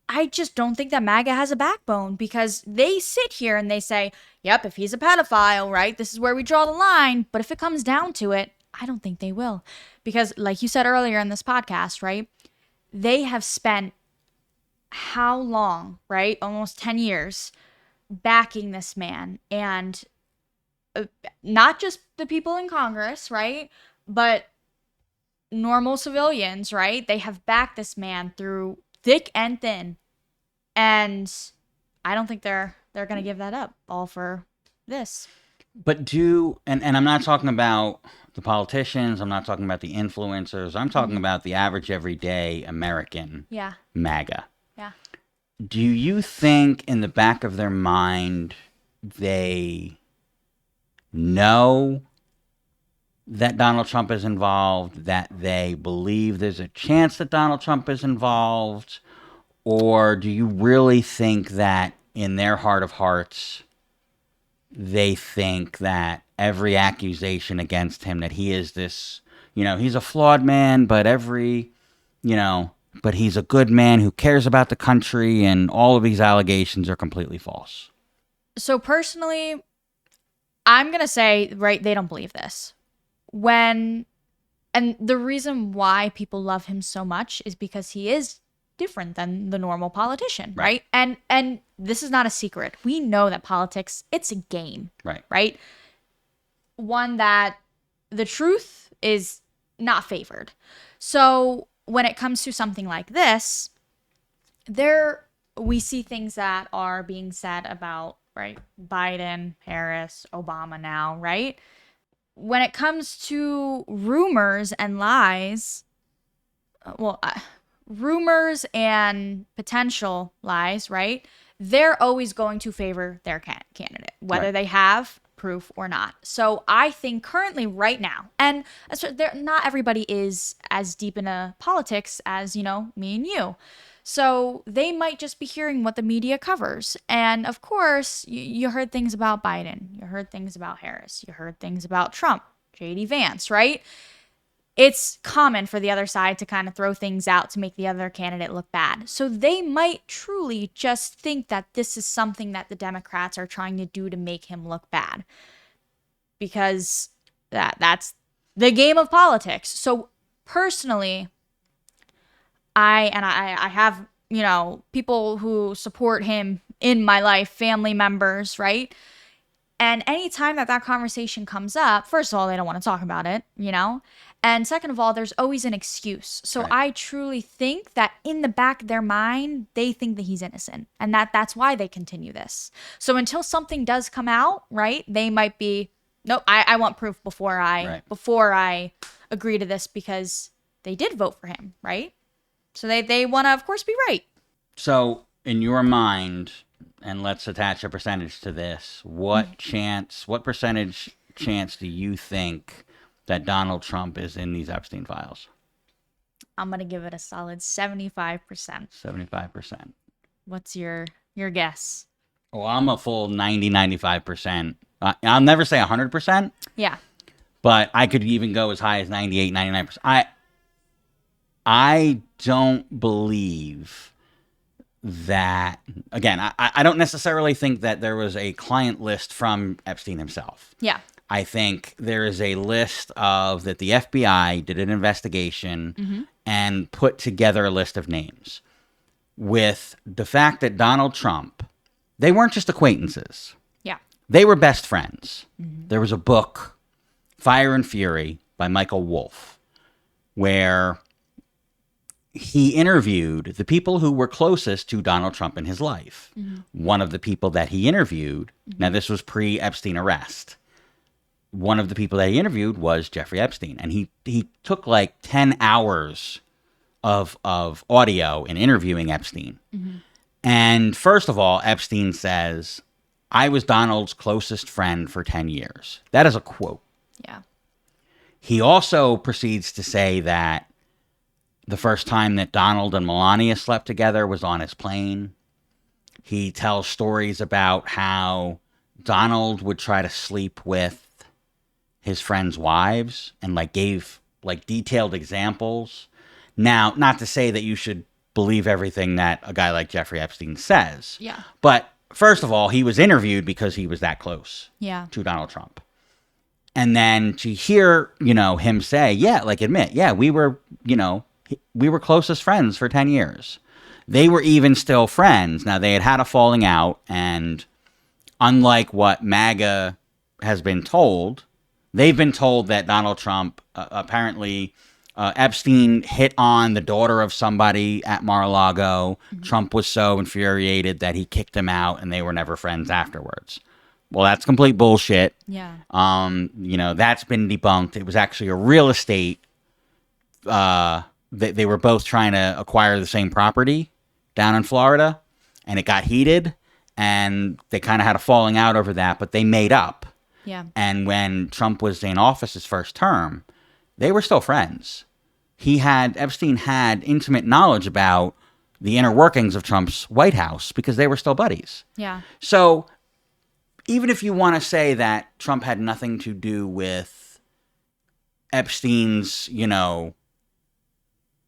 I just don't think that MAGA has a backbone, because they sit here and they say, yep, if he's a pedophile, right, this is where we draw the line. But if it comes down to it, I don't think they will. Because like you said earlier in this podcast, right, they have spent how long, right, almost 10 years backing this man. And not just the people in Congress, right, but normal civilians, right? They have backed this man through thick and thin. And I don't think they're going to give that up all for this. But and I'm not talking about the politicians, I'm not talking about the influencers, I'm talking about the average everyday American MAGA. Yeah. Do you think in the back of their mind they know that Donald Trump is involved, that they believe there's a chance that Donald Trump is involved? Or do you really think that in their heart of hearts, they think that every accusation against him, that he is this, he's a flawed man, but but he's a good man who cares about the country, and all of these allegations are completely false? So personally, I'm going to say, right, they don't believe this. And the reason why people love him so much is because he is different than the normal politician, right? And this is not a secret. We know that politics, it's a game, right? One that the truth is not favored. So when it comes to something like this, we see things that are being said about, right, Biden, Harris, Obama now, right? When it comes to rumors and lies, rumors and potential lies, right? They're always going to favor their candidate, whether they have proof or not. So I think currently right now, and not everybody is as deep into politics as, me and you. So they might just be hearing what the media covers. And of course, you heard things about Biden. You heard things about Harris. You heard things about Trump, J.D. Vance, right? it's common for the other side to kind of throw things out to make the other candidate look bad. So they might truly just think that this is something that the Democrats are trying to do to make him look bad. Because that's the game of politics. So personally, I have, people who support him in my life, family members, right? And anytime that conversation comes up, first of all, they don't want to talk about it, And second of all, there's always an excuse. So Right. I truly think that in the back of their mind, they think that he's innocent. And that's why they continue this. So until something does come out, right, they might be, nope, I want proof before I agree to this, because they did vote for him, right? So they want to, of course, be right. So, in your mind, and let's attach a percentage to this, what percentage chance do you think that Donald Trump is in these Epstein files? I'm going to give it a solid 75%. 75%. What's your guess? Well, I'm a full 90, 95%. I'll never say 100%. Yeah. But I could even go as high as 98, 99%. I don't believe that, again, I don't necessarily think that there was a client list from Epstein himself. Yeah. I think there is a list that the FBI did an investigation and put together a list of names with the fact that Donald Trump, they weren't just acquaintances. Yeah. They were best friends. There was a book, Fire and Fury, by Michael Wolff, where he interviewed the people who were closest to Donald Trump in his life. One of the people that he interviewed, now this was pre-Epstein arrest, one of the people that he interviewed was Jeffrey Epstein. And he took like 10 hours of audio in interviewing Epstein. And first of all, Epstein says, I was Donald's closest friend for 10 years. That is a quote. Yeah. He also proceeds to say that the first time that Donald and Melania slept together was on his plane. He tells stories about how Donald would try to sleep with his friends' wives and gave detailed examples. Now, not to say that you should believe everything that a guy like Jeffrey Epstein says. Yeah. But first of all, he was interviewed because he was that close to Donald Trump. And then to hear, him say, we were, we were closest friends for 10 years. They were even still friends. Now, they had a falling out, and unlike what MAGA has been told, they've been told that Donald Trump, apparently, Epstein hit on the daughter of somebody at Mar-a-Lago. Trump was so infuriated that he kicked him out, and they were never friends afterwards. Well, that's complete bullshit. Yeah. That's been debunked. It was actually a real estate. They were both trying to acquire the same property down in Florida, and it got heated, and they kind of had a falling out over that, but they made up. Yeah. And when Trump was in office his first term, they were still friends. Epstein had intimate knowledge about the inner workings of Trump's White House because they were still buddies. Yeah. So even if you want to say that Trump had nothing to do with Epstein's,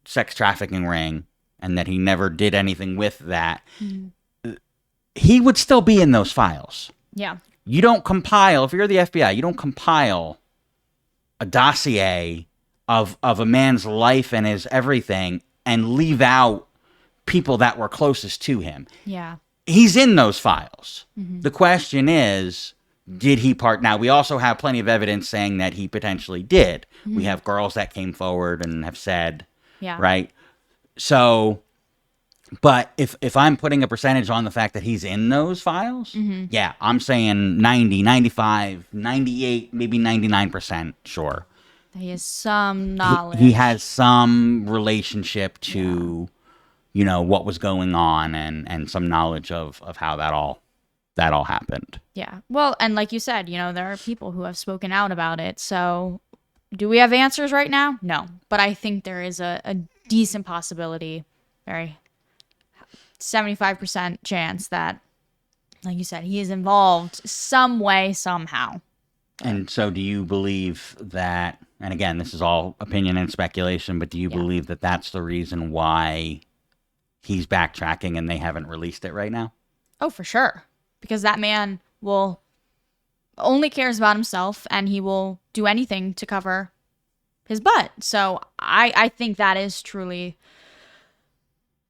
sex trafficking ring and that he never did anything with that, he would still be in those files. Yeah. You don't compile, if you're the FBI, you don't compile a dossier of a man's life and his everything and leave out people that were closest to him. Yeah. He's in those files. The question is, did he part? Now, we also have plenty of evidence saying that he potentially did. We have girls that came forward and have said, right? So, but if I'm putting a percentage on the fact that he's in those files, yeah, I'm saying 90, 95, 98, maybe 99% sure. He has some knowledge. He has some relationship to, what was going on and some knowledge of how that all happened. Yeah. Well, and like you said, there are people who have spoken out about it. So do we have answers right now? No. But I think there is a decent possibility, very 75% chance that, like you said, he is involved some way, somehow. And so do you believe that, and again, this is all opinion and speculation, but do you believe that that's the reason why he's backtracking and they haven't released it right now? Oh, for sure. Because that man will only cares about himself and he will do anything to cover his butt. So I think that is truly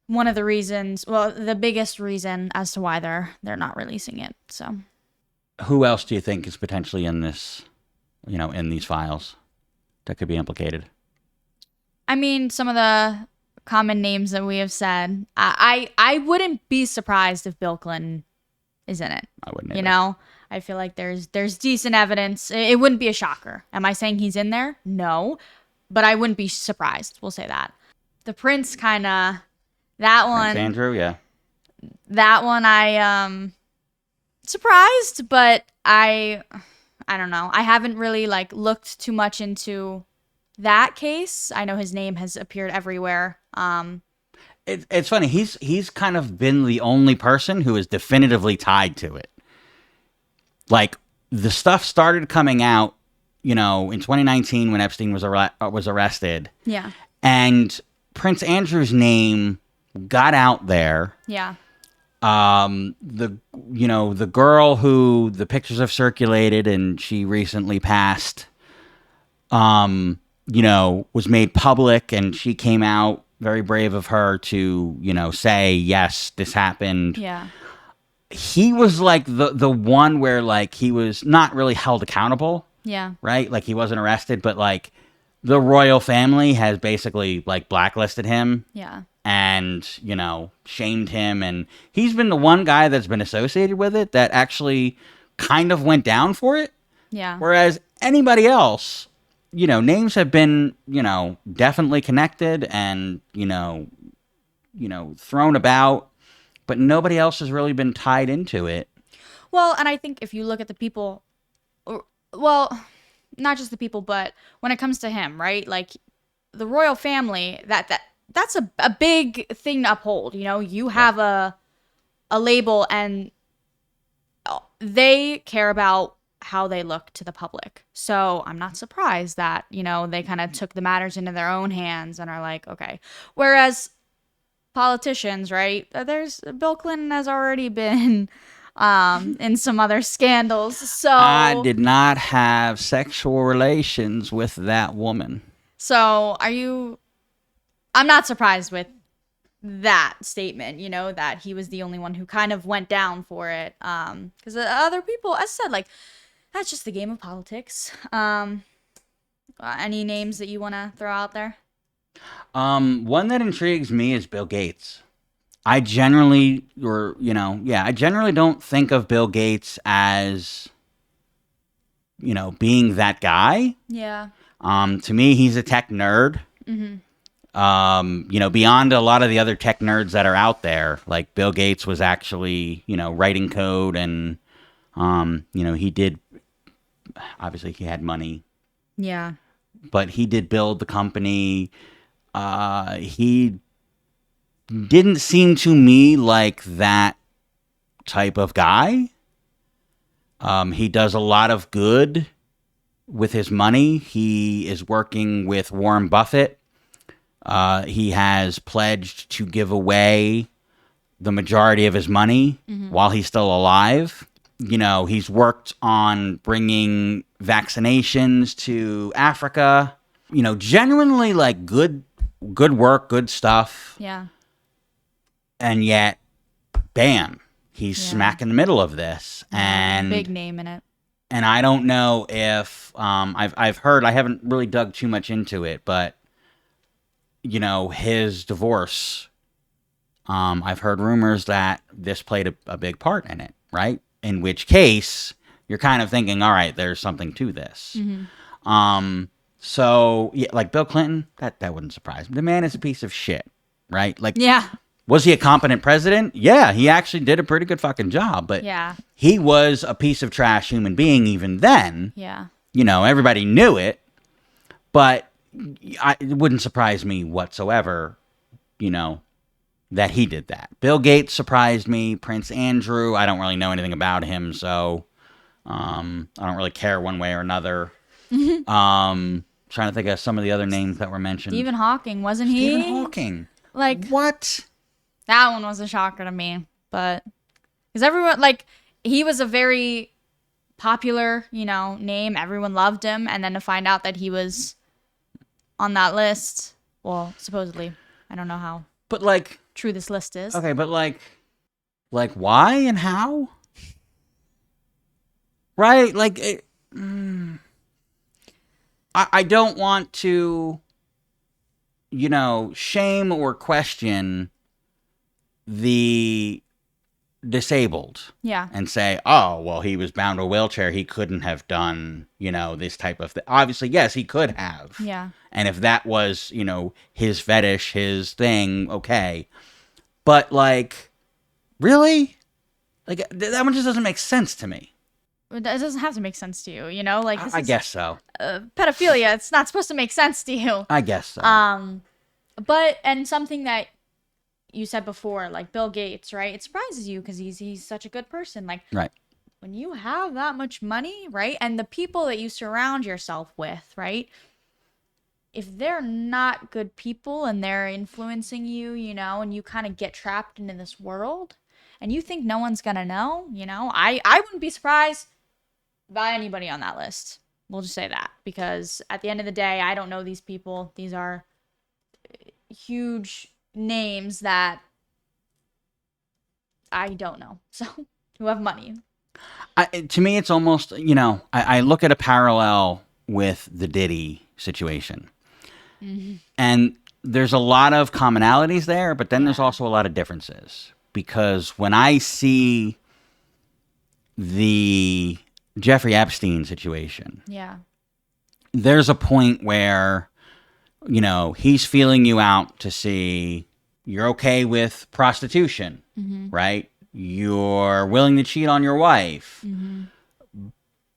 one of the reasons, well, the biggest reason as to why they're not releasing it. So Who else do you think is potentially in this, in these files that could be implicated? I mean, some of the common names that we have said, I wouldn't be surprised if Bill Clinton is in it. I wouldn't. You know, I feel like there's decent evidence. It wouldn't be a shocker. Am I saying he's in there? No, but I wouldn't be surprised. We'll say that. The Prince kind of, that one. Prince Andrew, yeah. That one I surprised, but I don't know. I haven't really like looked too much into that case. I know his name has appeared everywhere. It's funny. He's kind of been the only person who is definitively tied to it. Like, the stuff started coming out, in 2019 when Epstein was arrested. Yeah. And Prince Andrew's name got out there. Yeah. The girl who the pictures have circulated and she recently passed, was made public, and she came out, very brave of her, to, say, yes, this happened. Yeah. He was like the one where like he was not really held accountable. Yeah. Right? Like he wasn't arrested, but like the royal family has basically like blacklisted him. Yeah. And, shamed him. And he's been the one guy that's been associated with it that actually kind of went down for it. Yeah. Whereas anybody else, names have been, definitely connected and, thrown about, but nobody else has really been tied into it. Well, and I think if you look at the people, well, not just the people, but when it comes to him, right? Like the royal family, that's a big thing to uphold. You have a label, and they care about how they look to the public. So I'm not surprised that, they kind of took the matters into their own hands and are like, okay. Whereas politicians, right? There's Bill Clinton has already been in some other scandals. So I did not have sexual relations with that woman. So I'm not surprised with that statement, that he was the only one who kind of went down for it. Because other people, as I said, like, that's just the game of politics. Any names that you want to throw out there? One that intrigues me is Bill Gates. I generally don't think of Bill Gates as, being that guy. Yeah. To me, he's a tech nerd. Mm-hmm. Beyond a lot of the other tech nerds that are out there, like Bill Gates was actually, writing code and, he did, obviously he had money. Yeah. But he did build the company. He didn't seem to me like that type of guy. He does a lot of good with his money. He is working with Warren Buffett. He has pledged to give away the majority of his money while he's still alive. He's worked on bringing vaccinations to Africa. Genuinely like good work, good stuff. Yeah. And yet, bam, he's smack in the middle of this. And big name in it. And I don't know if I've heard, I haven't really dug too much into it, but his divorce, I've heard rumors that this played a big part in it, right? In which case, you're kind of thinking, all right, there's something to this. Mm-hmm. So, yeah, like Bill Clinton, that wouldn't surprise me. The man is a piece of shit, right? Like, yeah. Was he a competent president? Yeah, he actually did a pretty good fucking job, but he was a piece of trash human being even then. Yeah. Everybody knew it, but it wouldn't surprise me whatsoever, that he did that. Bill Gates surprised me. Prince Andrew, I don't really know anything about him, so I don't really care one way or another. Trying to think of some of the other names that were mentioned. Stephen Hawking, wasn't he? Stephen Hawking. Like, What? that one was a shocker to me. But, because everyone, like, he was a very popular, name. Everyone loved him. And then to find out that he was on that list, well, supposedly, I don't know how But like, true this list is. okay, but like why and how? Right? Like, I don't want to, shame or question the disabled Yeah. and say, oh, well, he was bound to a wheelchair. He couldn't have done, this type of thing. Obviously, yes, he could have. Yeah. And if that was, his fetish, his thing, okay. But, like, really? Like, that one just doesn't make sense to me. It doesn't have to make sense to you, Like, this I is guess so. pedophilia. It's not supposed to make sense to you. I guess so. And something that you said before, like Bill Gates, right? It surprises you because he's such a good person. Like, right. when you have that much money, right? And the people that you surround yourself with, right? If they're not good people and they're influencing you, and you kind of get trapped into this world and you think no one's gonna know, I wouldn't be surprised by anybody on that list. We'll just say that, because at the end of the day, I don't know these people. These are huge names that I don't know. So, who have money. To me, it's almost, I look at a parallel with the Diddy situation. Mm-hmm. And there's a lot of commonalities there, but then there's also a lot of differences. Because when I see the Jeffrey Epstein situation, there's a point where, he's feeling you out to see you're okay with prostitution, right? You're willing to cheat on your wife.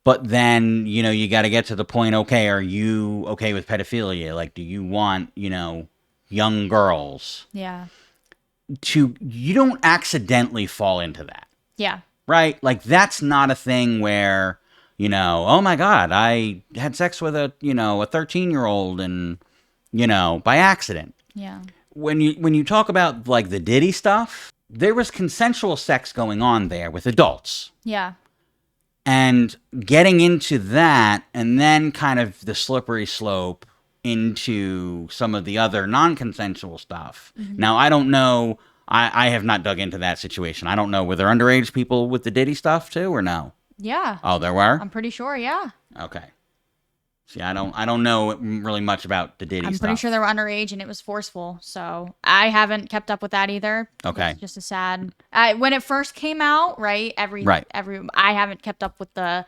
But then, you got to get to the point, okay, are you okay with pedophilia? Like, do you want, young girls? Yeah. You don't accidentally fall into that. Yeah. Right? Like, that's not a thing where, oh my God, I had sex with a 13-year-old and, by accident. Yeah. When you talk about, like, the Diddy stuff, there was consensual sex going on there with adults. Yeah. And getting into that, and then kind of the slippery slope into some of the other non-consensual stuff. Now, I don't know. I have not dug into that situation. I don't know. Were there underage people with the Diddy stuff too, or no? Yeah. Oh, there were? I'm pretty sure, yeah. Okay. See, I don't know really much about the Diddy stuff. I'm pretty sure they were underage and it was forceful. So I haven't kept up with that either. Okay. It's just a sad. When it first came out, right? Every I haven't kept up with the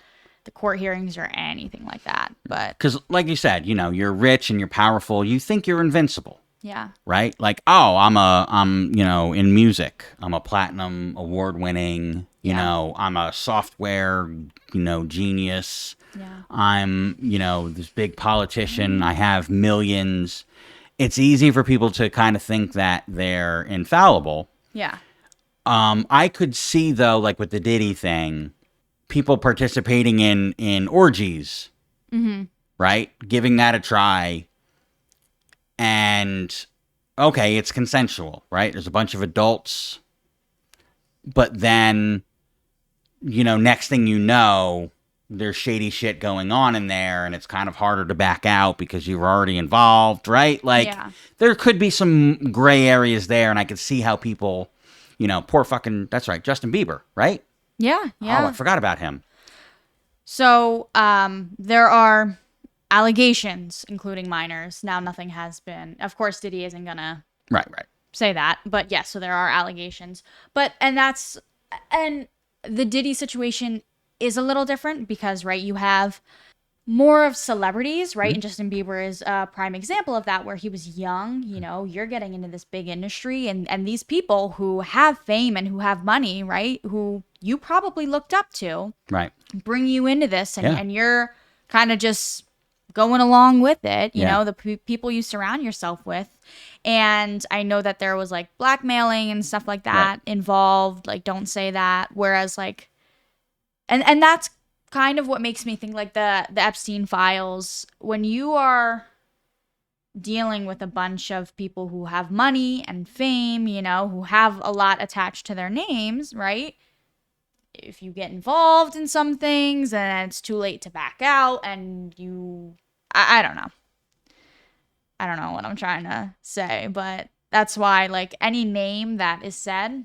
court hearings or anything like that. But because, like you said, you're rich and you're powerful. You think you're invincible. Yeah. Right? Like, oh, I'm in music. I'm a platinum award winning. I'm a software genius. Yeah. I'm, this big politician. I have millions. It's easy for people to kind of think that they're infallible. Yeah. I could see, though, like with the Diddy thing, people participating in orgies, right? Giving that a try. And, okay, it's consensual, right? There's a bunch of adults. But then, next thing you know, there's shady shit going on in there, and it's kind of harder to back out because you're already involved, right? Like, there could be some gray areas there, and I could see how people, poor fucking, that's right, Justin Bieber, right? Yeah, yeah. Oh, I forgot about him. So, there are allegations, including minors. Now, nothing has been, of course, Diddy isn't gonna Right. say that, but yes, so there are allegations. And the Diddy situation is a little different because, right, you have more of celebrities, right? And Justin Bieber is a prime example of that, where he was young, you're getting into this big industry, and these people who have fame and who have money, right, who you probably looked up to, Right, bring you into this, and you're kind of just going along with it, you know, the people you surround yourself with. And I know that there was like blackmailing and stuff like that involved, like, don't say that. Whereas like, and that's kind of what makes me think like the Epstein Files, when you are dealing with a bunch of people who have money and fame, you know, who have a lot attached to their names, right? If you get involved in some things and it's too late to back out and I don't know. I don't know what I'm trying to say, but that's why, like, any name that is said,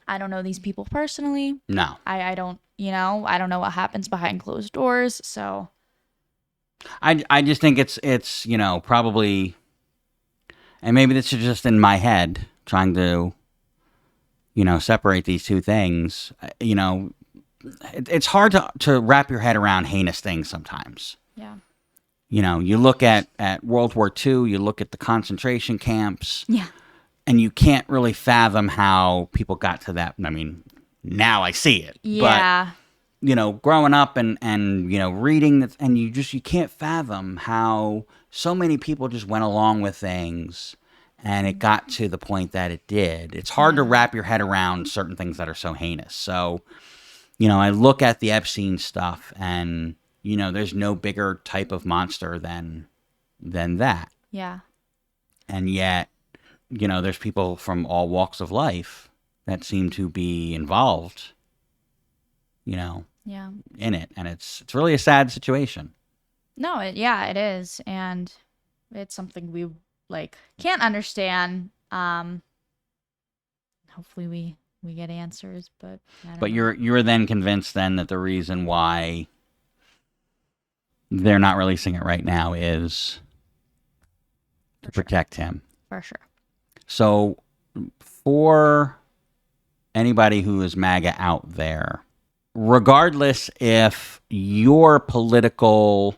I don't know these people personally. No. I don't, you know, I don't know what happens behind closed doors. So I just think it's you know, probably, and maybe this is just in my head trying to, you know, separate these two things. You know, it's hard to wrap your head around heinous things sometimes. yeah. You know, you look at World War II, you look at the concentration camps, Yeah. and you can't really fathom how people got to that. I mean, now I see it. Yeah. But, you know, growing up and you know, reading that, and you can't fathom how so many people just went along with things and it got to the point that it did. It's hard to wrap your head around certain things that are so heinous. So, you know, I look at the Epstein stuff and, you know, there's no bigger type of monster than that. Yeah. And yet, you know, there's people from all walks of life that seem to be involved, you know, Yeah. in it. And it's really a sad situation. No, it is. And it's something we like can't understand. Hopefully we get answers, but I don't But know. you're then convinced then that the reason why they're not releasing it right now is to protect him. For sure. So for anybody who is MAGA out there, regardless if your political,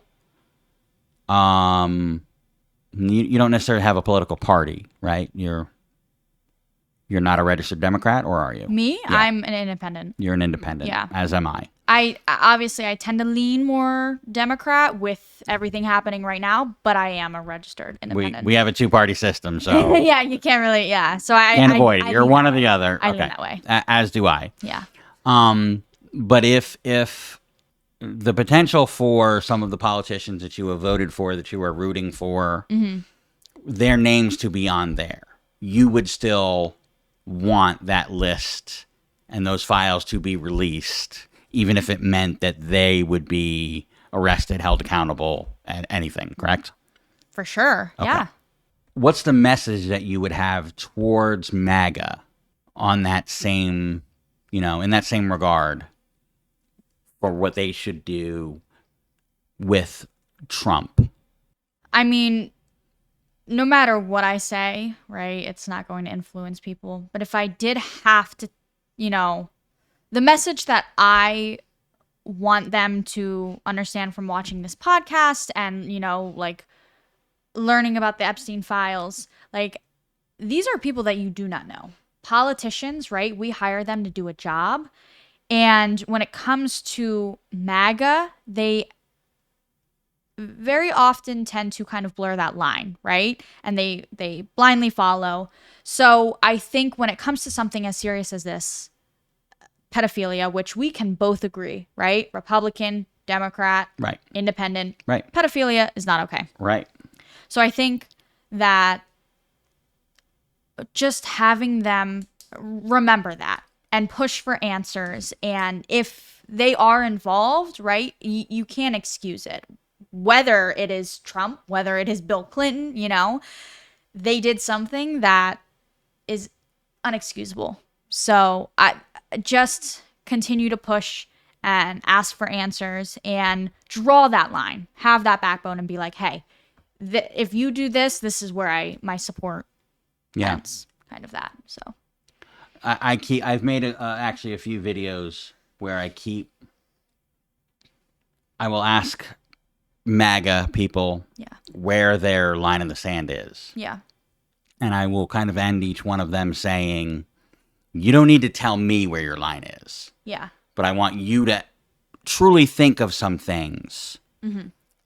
you don't necessarily have a political party, right? You're not a registered Democrat, or are you? Me? Yeah. I'm an independent. You're an independent, Yeah. as am I. I obviously I tend to lean more Democrat with everything happening right now, but I am a registered independent. We have a two-party system, so yeah, you can't really. Yeah, so I can't avoid it. You're lean one that or the way. other. I Okay. lean that way. As do I. Yeah. But if the potential for some of the politicians that you have voted for, that you are rooting for, their names to be on there, you would still want that list and those files to be released, even if it meant that they would be arrested, held accountable, and anything, correct? For sure. Okay. Yeah. What's the message that you would have towards MAGA on that same, you know, in that same regard for what they should do with Trump? I mean, no matter what I say, right, it's not going to influence people. But if I did have to, you know, the message that I want them to understand from watching this podcast and, you know, like learning about the Epstein Files, like these are people that you do not know. Politicians, right? We hire them to do a job. And when it comes to MAGA, they very often tend to kind of blur that line, right? And they blindly follow. So I think when it comes to something as serious as this, pedophilia, which we can both agree, right? Republican, Democrat, Right. independent, Right. pedophilia is not okay. Right. So I think that just having them remember that and push for answers. And if they are involved, right, you can't excuse it. Whether it is Trump, whether it is Bill Clinton, you know, they did something that is unexcusable. So I just continue to push and ask for answers and draw that line, have that backbone and be like, hey, if you do this, this is where my support ends, kind of that. So I've made actually a few videos where I will ask MAGA people where their line in the sand is. Yeah. And I will kind of end each one of them saying, you don't need to tell me where your line is. Yeah. But I want you to truly think of some things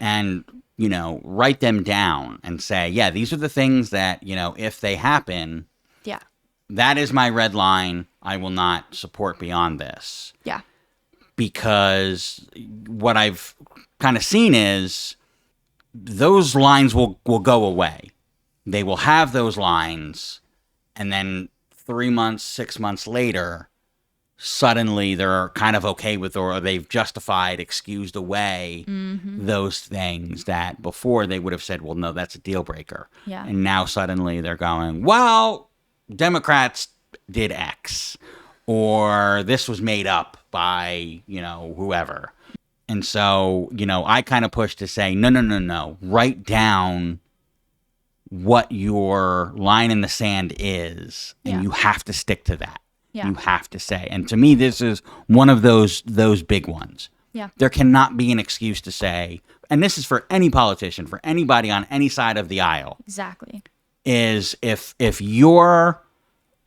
and, you know, write them down and say, yeah, these are the things that, you know, if they happen, that is my red line. I will not support beyond this. Yeah. because what I've kind of seen is those lines will go away. They will have those lines, and then 3 months, 6 months later, suddenly they're kind of okay with, or they've justified, excused away those things that before they would have said, well, no, that's a deal breaker. Yeah. And now suddenly they're going, well, Democrats did X, or this was made up by, whoever. And so, I kind of push to say, no. Write down what your line in the sand is, and you have to stick to that. Yeah. You have to say. And to me, this is one of those big ones. Yeah. There cannot be an excuse to say, and this is for any politician, for anybody on any side of the aisle. Exactly. Is if your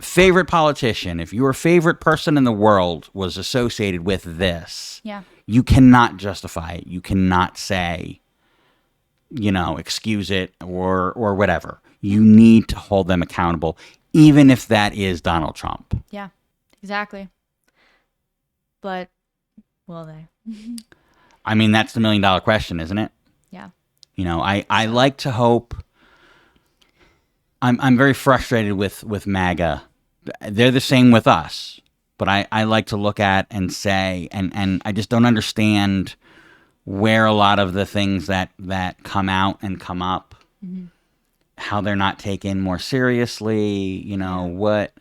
favorite politician, if your favorite person in the world was associated with this, you cannot justify it. You cannot say, excuse it or whatever. You need to hold them accountable, even if that is Donald Trump. Yeah, exactly. But will they? I mean, that's the $1 million question, isn't it? Yeah. I like to hope. I'm very frustrated with MAGA. They're the same with us, but I like to look at and say, and I just don't understand where a lot of the things that come out and come up, how they're not taken more seriously, what.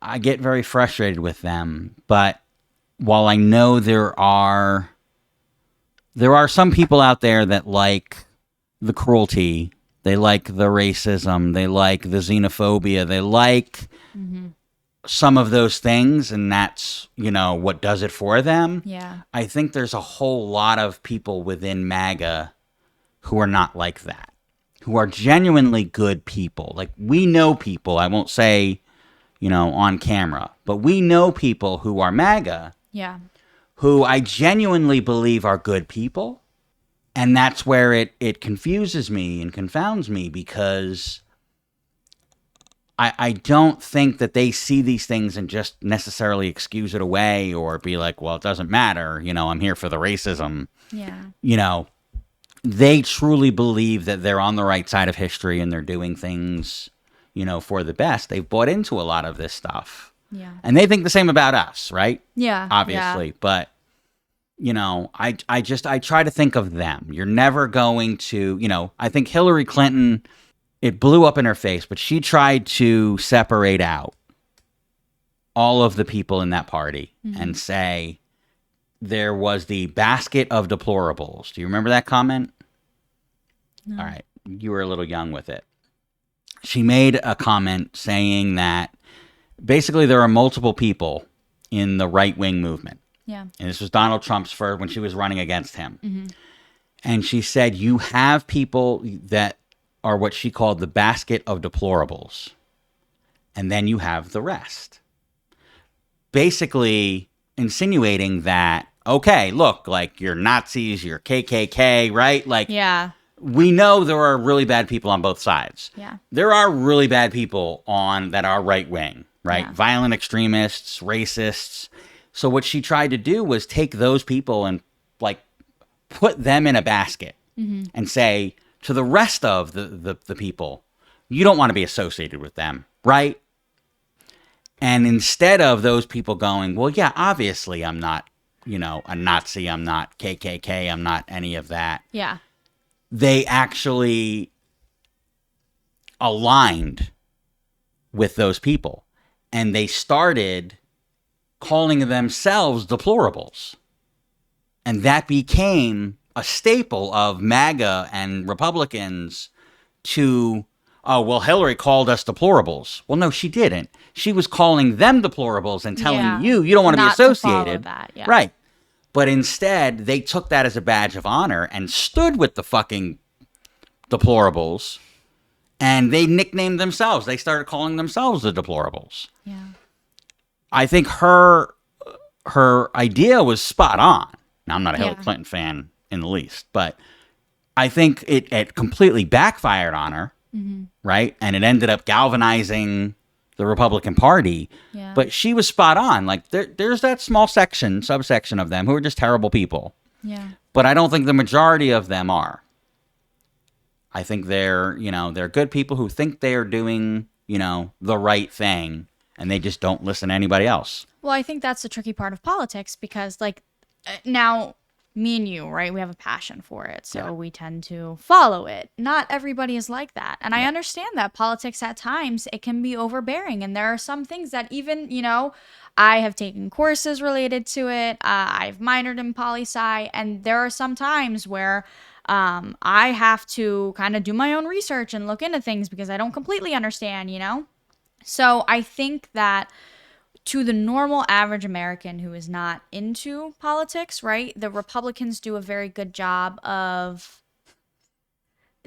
I get very frustrated with them, but while I know there are some people out there that like the cruelty, they like the racism, they like the xenophobia, they like some of those things, and that's, what does it for them. Yeah. I think there's a whole lot of people within MAGA who are not like that, who are genuinely good people. Like, we know people, I won't say, on camera, but we know people who are MAGA. Yeah. Who I genuinely believe are good people. And that's where it confuses me and confounds me, because I don't think that they see these things and just necessarily excuse it away or be like, well, it doesn't matter. I'm here for the racism. Yeah. They truly believe that they're on the right side of history and they're doing things, for the best. They've bought into a lot of this stuff. Yeah. And they think the same about us, right? Yeah. Obviously. Yeah. But, I try to think of them. You're never going to, I think Hillary Clinton, it blew up in her face, but she tried to separate out all of the people in that party and say there was the basket of deplorables. Do you remember that comment? No. All right. You were a little young with it. She made a comment saying that basically there are multiple people in the right-wing movement. Yeah. And this was Donald Trump's first, when she was running against him. And she said, you have people that are what she called the basket of deplorables. And then you have the rest. Basically insinuating that, okay, look, like, you're Nazis, you're KKK, right? Like, yeah. We know there are really bad people on both sides. Yeah. There are really bad people that are right wing, right? Yeah. Violent extremists, racists. So what she tried to do was take those people and put them in a basket and say to the rest of the people, you don't want to be associated with them, right? And instead of those people going, well, yeah, obviously I'm not, a Nazi, I'm not KKK, I'm not any of that. Yeah. They actually aligned with those people, and they started calling themselves deplorables. And that became a staple of MAGA and Republicans to, oh, well, Hillary called us deplorables. Well, no, she didn't. She was calling them deplorables and telling you don't want to be associated. That, yeah. Right. But instead, they took that as a badge of honor and stood with the fucking deplorables, and they nicknamed themselves. They started calling themselves the deplorables. Yeah. I think her idea was spot on. Now, I'm not a Hillary Clinton fan in the least, but I think it completely backfired on her, right? And it ended up galvanizing the Republican Party. Yeah. But she was spot on. Like there's that small subsection of them who are just terrible people. Yeah. But I don't think the majority of them are. I think they're good people who think they are doing, the right thing, and they just don't listen to anybody else. Well, I think that's the tricky part of politics because, like, now me and you, right? We have a passion for it, so we tend to follow it. Not everybody is like that, and I understand that politics at times it can be overbearing, and there are some things that even I have taken courses related to it. I've minored in poli-sci, and there are some times where I have to kind of do my own research and look into things because I don't completely understand, So I think that to the normal average American who is not into politics, right, the Republicans do a very good job of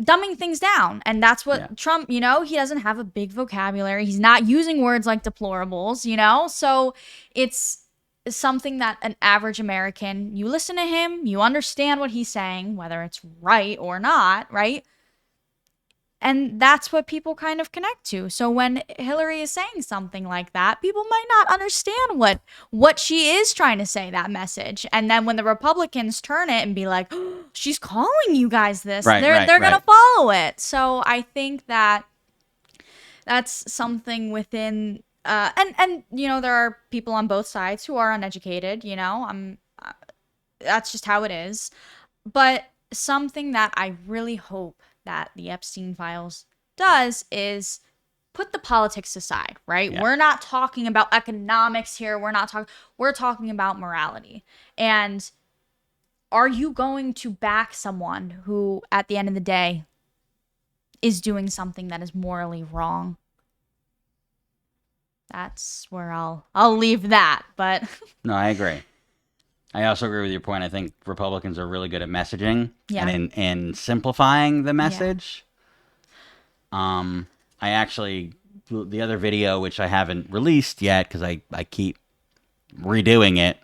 dumbing things down. And that's what Trump, he doesn't have a big vocabulary. He's not using words like deplorables, So it's something that an average American, you listen to him, you understand what he's saying, whether it's right or not, right? And that's what people kind of connect to. So when Hillary is saying something like that, people might not understand what she is trying to say, that message. And then when the Republicans turn it and be like, oh, she's calling you guys this, they're going to follow it. So I think that that's something within and there are people on both sides who are uneducated, that's just how it is. But something that I really hope that the Epstein Files does is put the politics aside, right? We're not talking about economics here. We're talking about morality. And are you going to back someone who at the end of the day is doing something that is morally wrong? That's where I'll leave that, but No, I agree. I also agree with your point. I think Republicans are really good at messaging and in simplifying the message. I actually, the other video, which I haven't released yet because I keep redoing it,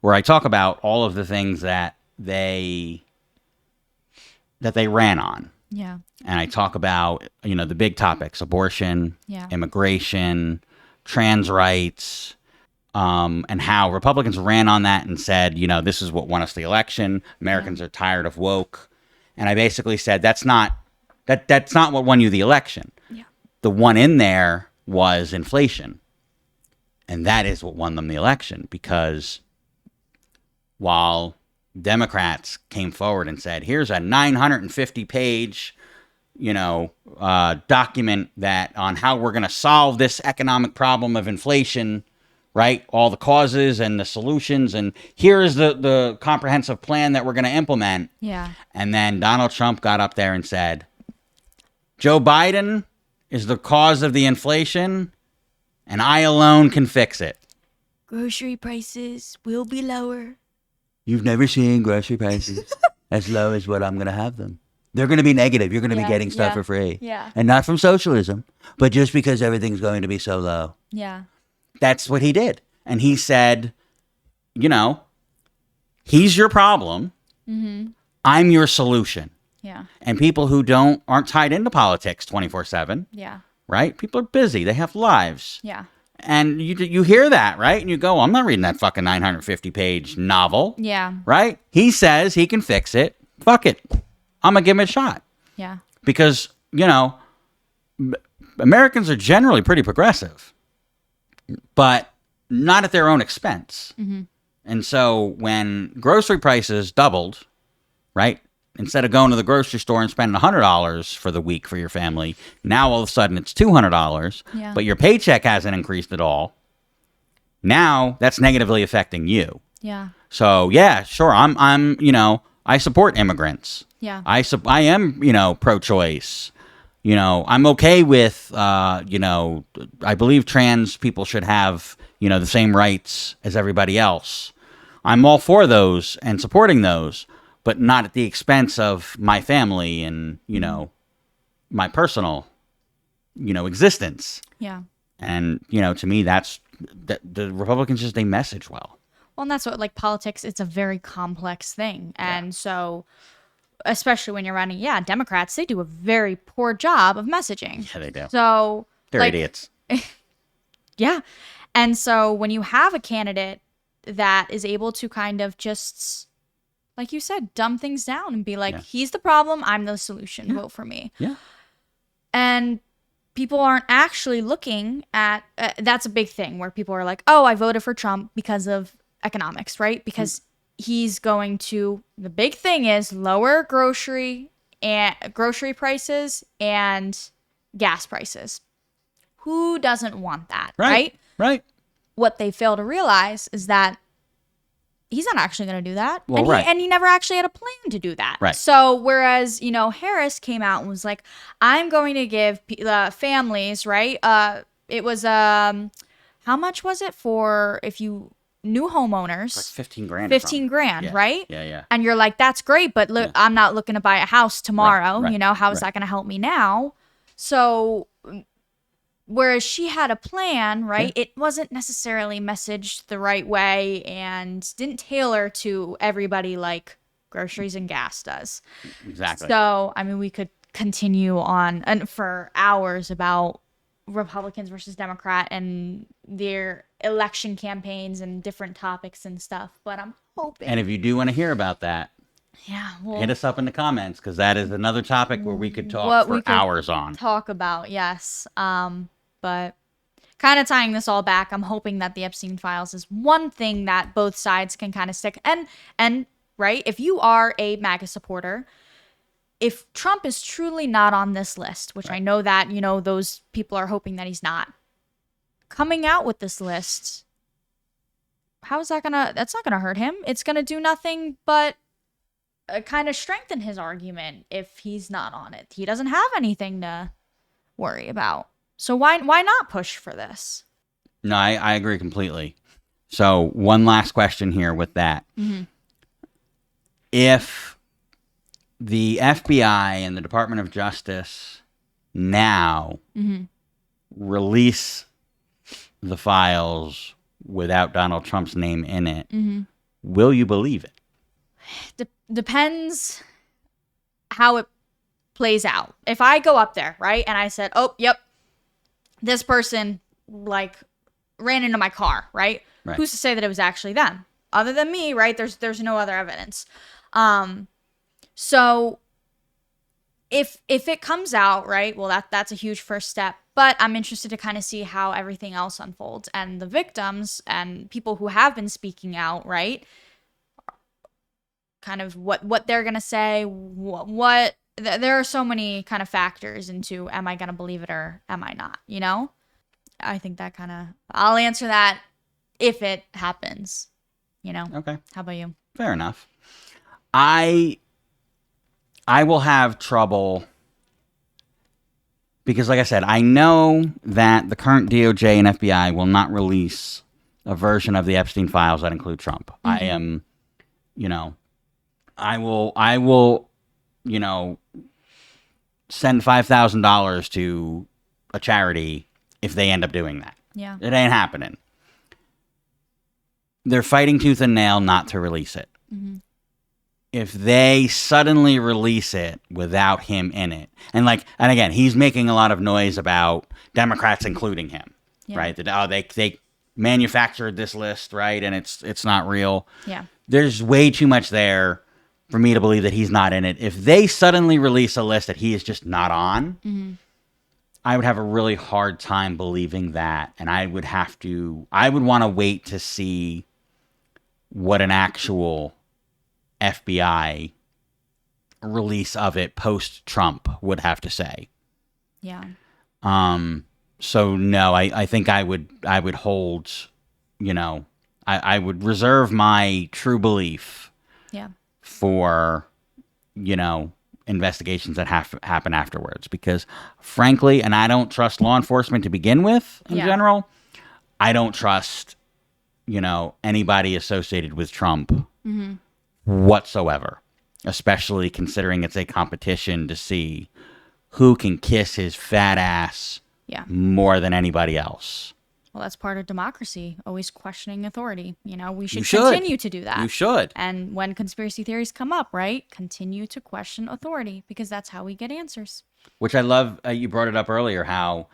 where I talk about all of the things that they ran on. Yeah. And I talk about, the big topics: abortion, immigration, trans rights, and how Republicans ran on that and said, this is what won us the election. Americans are tired of woke. And I basically said, that's not what won you the election. Yeah. The one in there was inflation. And that is what won them the election, because while Democrats came forward and said, here's a 950-page document that on how we're going to solve this economic problem of inflation, right? All the causes and the solutions, and here is the comprehensive plan that we're going to implement. Yeah. And then Donald Trump got up there and said, Joe Biden is the cause of the inflation, and I alone can fix it. Grocery prices will be lower. You've never seen grocery prices as low as what I'm going to have them. They're going to be negative. You're going to be getting stuff for free. Yeah. And not from socialism, but just because everything's going to be so low. Yeah. That's what he did. And he said, he's your problem. Mm-hmm. I'm your solution. Yeah. And people who aren't tied into politics 24/7. Yeah. Right? People are busy. They have lives. Yeah. And you hear that, right? And you go, I'm not reading that fucking 950-page novel. Yeah. Right? He says he can fix it. Fuck it. I'm going to give him a shot. Yeah. Because, Americans are generally pretty progressive, but not at their own expense. Mm-hmm. And so when grocery prices doubled, right? Instead of going to the grocery store and spending $100 for the week for your family, now all of a sudden it's $200, but your paycheck hasn't increased at all. Now that's negatively affecting you. Yeah. So yeah, sure. I'm I support immigrants. Yeah. I am, pro-choice. I'm okay with, I believe trans people should have, the same rights as everybody else. I'm all for those and supporting those, but not at the expense of my family and, my personal, existence. Yeah. And, to me, that's the Republicans just, they message well. Well, and that's what, like, politics, it's a very complex thing. And so, especially when you're running, Democrats, they do a very poor job of messaging. Yeah, they do. So, They're idiots. Yeah. And so when you have a candidate that is able to kind of just, like you said, dumb things down and be like, Yeah. he's the problem, I'm the solution, vote for me. Yeah. And people aren't actually looking at, that's a big thing where people are like, oh, I voted for Trump because of economics, right? Because he's going to, the big thing is lower grocery prices and gas prices. Who doesn't want that, right? Right. What they fail to realize is that he's not actually going to do that. Well, and right. he never actually had a plan to do that. Right. So whereas, Harris came out and was like, I'm going to give families, right? It was, how much was it for if you new homeowners? Like 15 grand. 15 grand, Yeah. right? Yeah. And you're like, that's great, but look, I'm not looking to buy a house tomorrow. Right. How is that going to help me now? So whereas she had a plan, right? Yeah. It wasn't necessarily messaged the right way and didn't tailor to everybody like groceries and gas does. Exactly. So, I mean, we could continue on and for hours about Republicans versus Democrat and their election campaigns and different topics and stuff. But I'm hoping. And if you do want to hear about that, hit us up in the comments, because that is another topic where we could talk for hours on. Talk about, yes. But kind of tying this all back, I'm hoping that the Epstein Files is one thing that both sides can kind of stick. And right, if you are a MAGA supporter, if Trump is truly not on this list, which I know that, those people are hoping that he's not, coming out with this list, that's not gonna hurt him. It's gonna do nothing but kind of strengthen his argument if he's not on it. He doesn't have anything to worry about. So why not push for this? No, I agree completely. So one last question here with that. Mm-hmm. If the FBI and the Department of Justice now release the files without Donald Trump's name in it, will you believe it? Depends how it plays out. If I go up there, right, and I said, oh, yep, this person, like, ran into my car, right? Who's to say that it was actually them? Other than me, right? There's no other evidence. So if it comes out, right, well, that's a huge first step. But I'm interested to kind of see how everything else unfolds. And the victims and people who have been speaking out, right, kind of what they're going to say, there are so many kind of factors into, am I going to believe it or am I not, I think that I'll answer that if it happens, Okay. How about you? Fair enough. I will have trouble because, like I said, I know that the current DOJ and FBI will not release a version of the Epstein Files that include Trump. I am, I will, send $5,000 to a charity if they end up doing that. Yeah. It ain't happening. They're fighting tooth and nail not to release it. Mm-hmm. If they suddenly release it without him in it, and again, he's making a lot of noise about Democrats including him, right? That they manufactured this list, right, and it's not real. Yeah. There's way too much there for me to believe that he's not in it. If they suddenly release a list that he is just not on, I would have a really hard time believing that, and I would want to wait to see what an actual FBI release of it post-Trump would have to say. Yeah. So no, I think I would hold, I would reserve my true belief for, investigations that happen afterwards, because frankly, and I don't trust law enforcement to begin with in general. I don't trust, anybody associated with Trump whatsoever, especially considering it's a competition to see who can kiss his fat ass more than anybody else. Well, that's part of democracy, always questioning authority. We should should. continue to do that. You should. And when conspiracy theories come up, right, continue to question authority, because that's how we get answers. Which I love, you brought it up earlier, how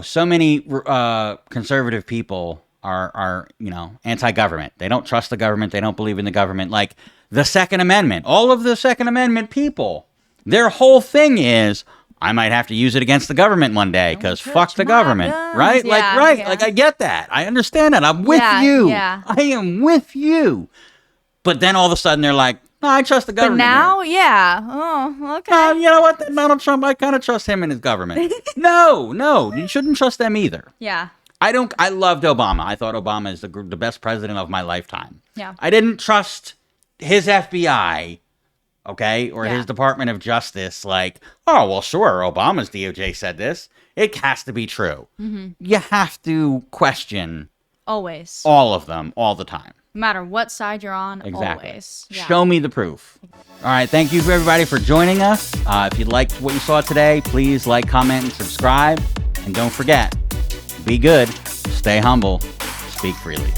so many conservative people are anti-government. They don't trust the government. They don't believe in the government. Like the Second Amendment, all of the Second Amendment people, their whole thing is, I might have to use it against the government one day because fuck the government, right? Like I get that. I understand that. I'm with you. Yeah. I am with you. But then all of a sudden they're like, no, I trust the But government. now, yeah. Oh, okay. You know what? Donald Trump, I kind of trust him and his government. No, you shouldn't trust them either. Yeah. I loved Obama. I thought Obama is the best president of my lifetime. Yeah. I didn't trust his FBI, okay, or Yeah. his Department of Justice. Like, oh, well, sure, Obama's DOJ said this. It has to be true. Mm-hmm. You have to question Always. all of them all the time. No matter what side you're on, Exactly. always. Yeah. Show me the proof. All right. Thank you for everybody for joining us. If you liked what you saw today, please like, comment, and subscribe. And don't forget, be good, stay humble, speak freely.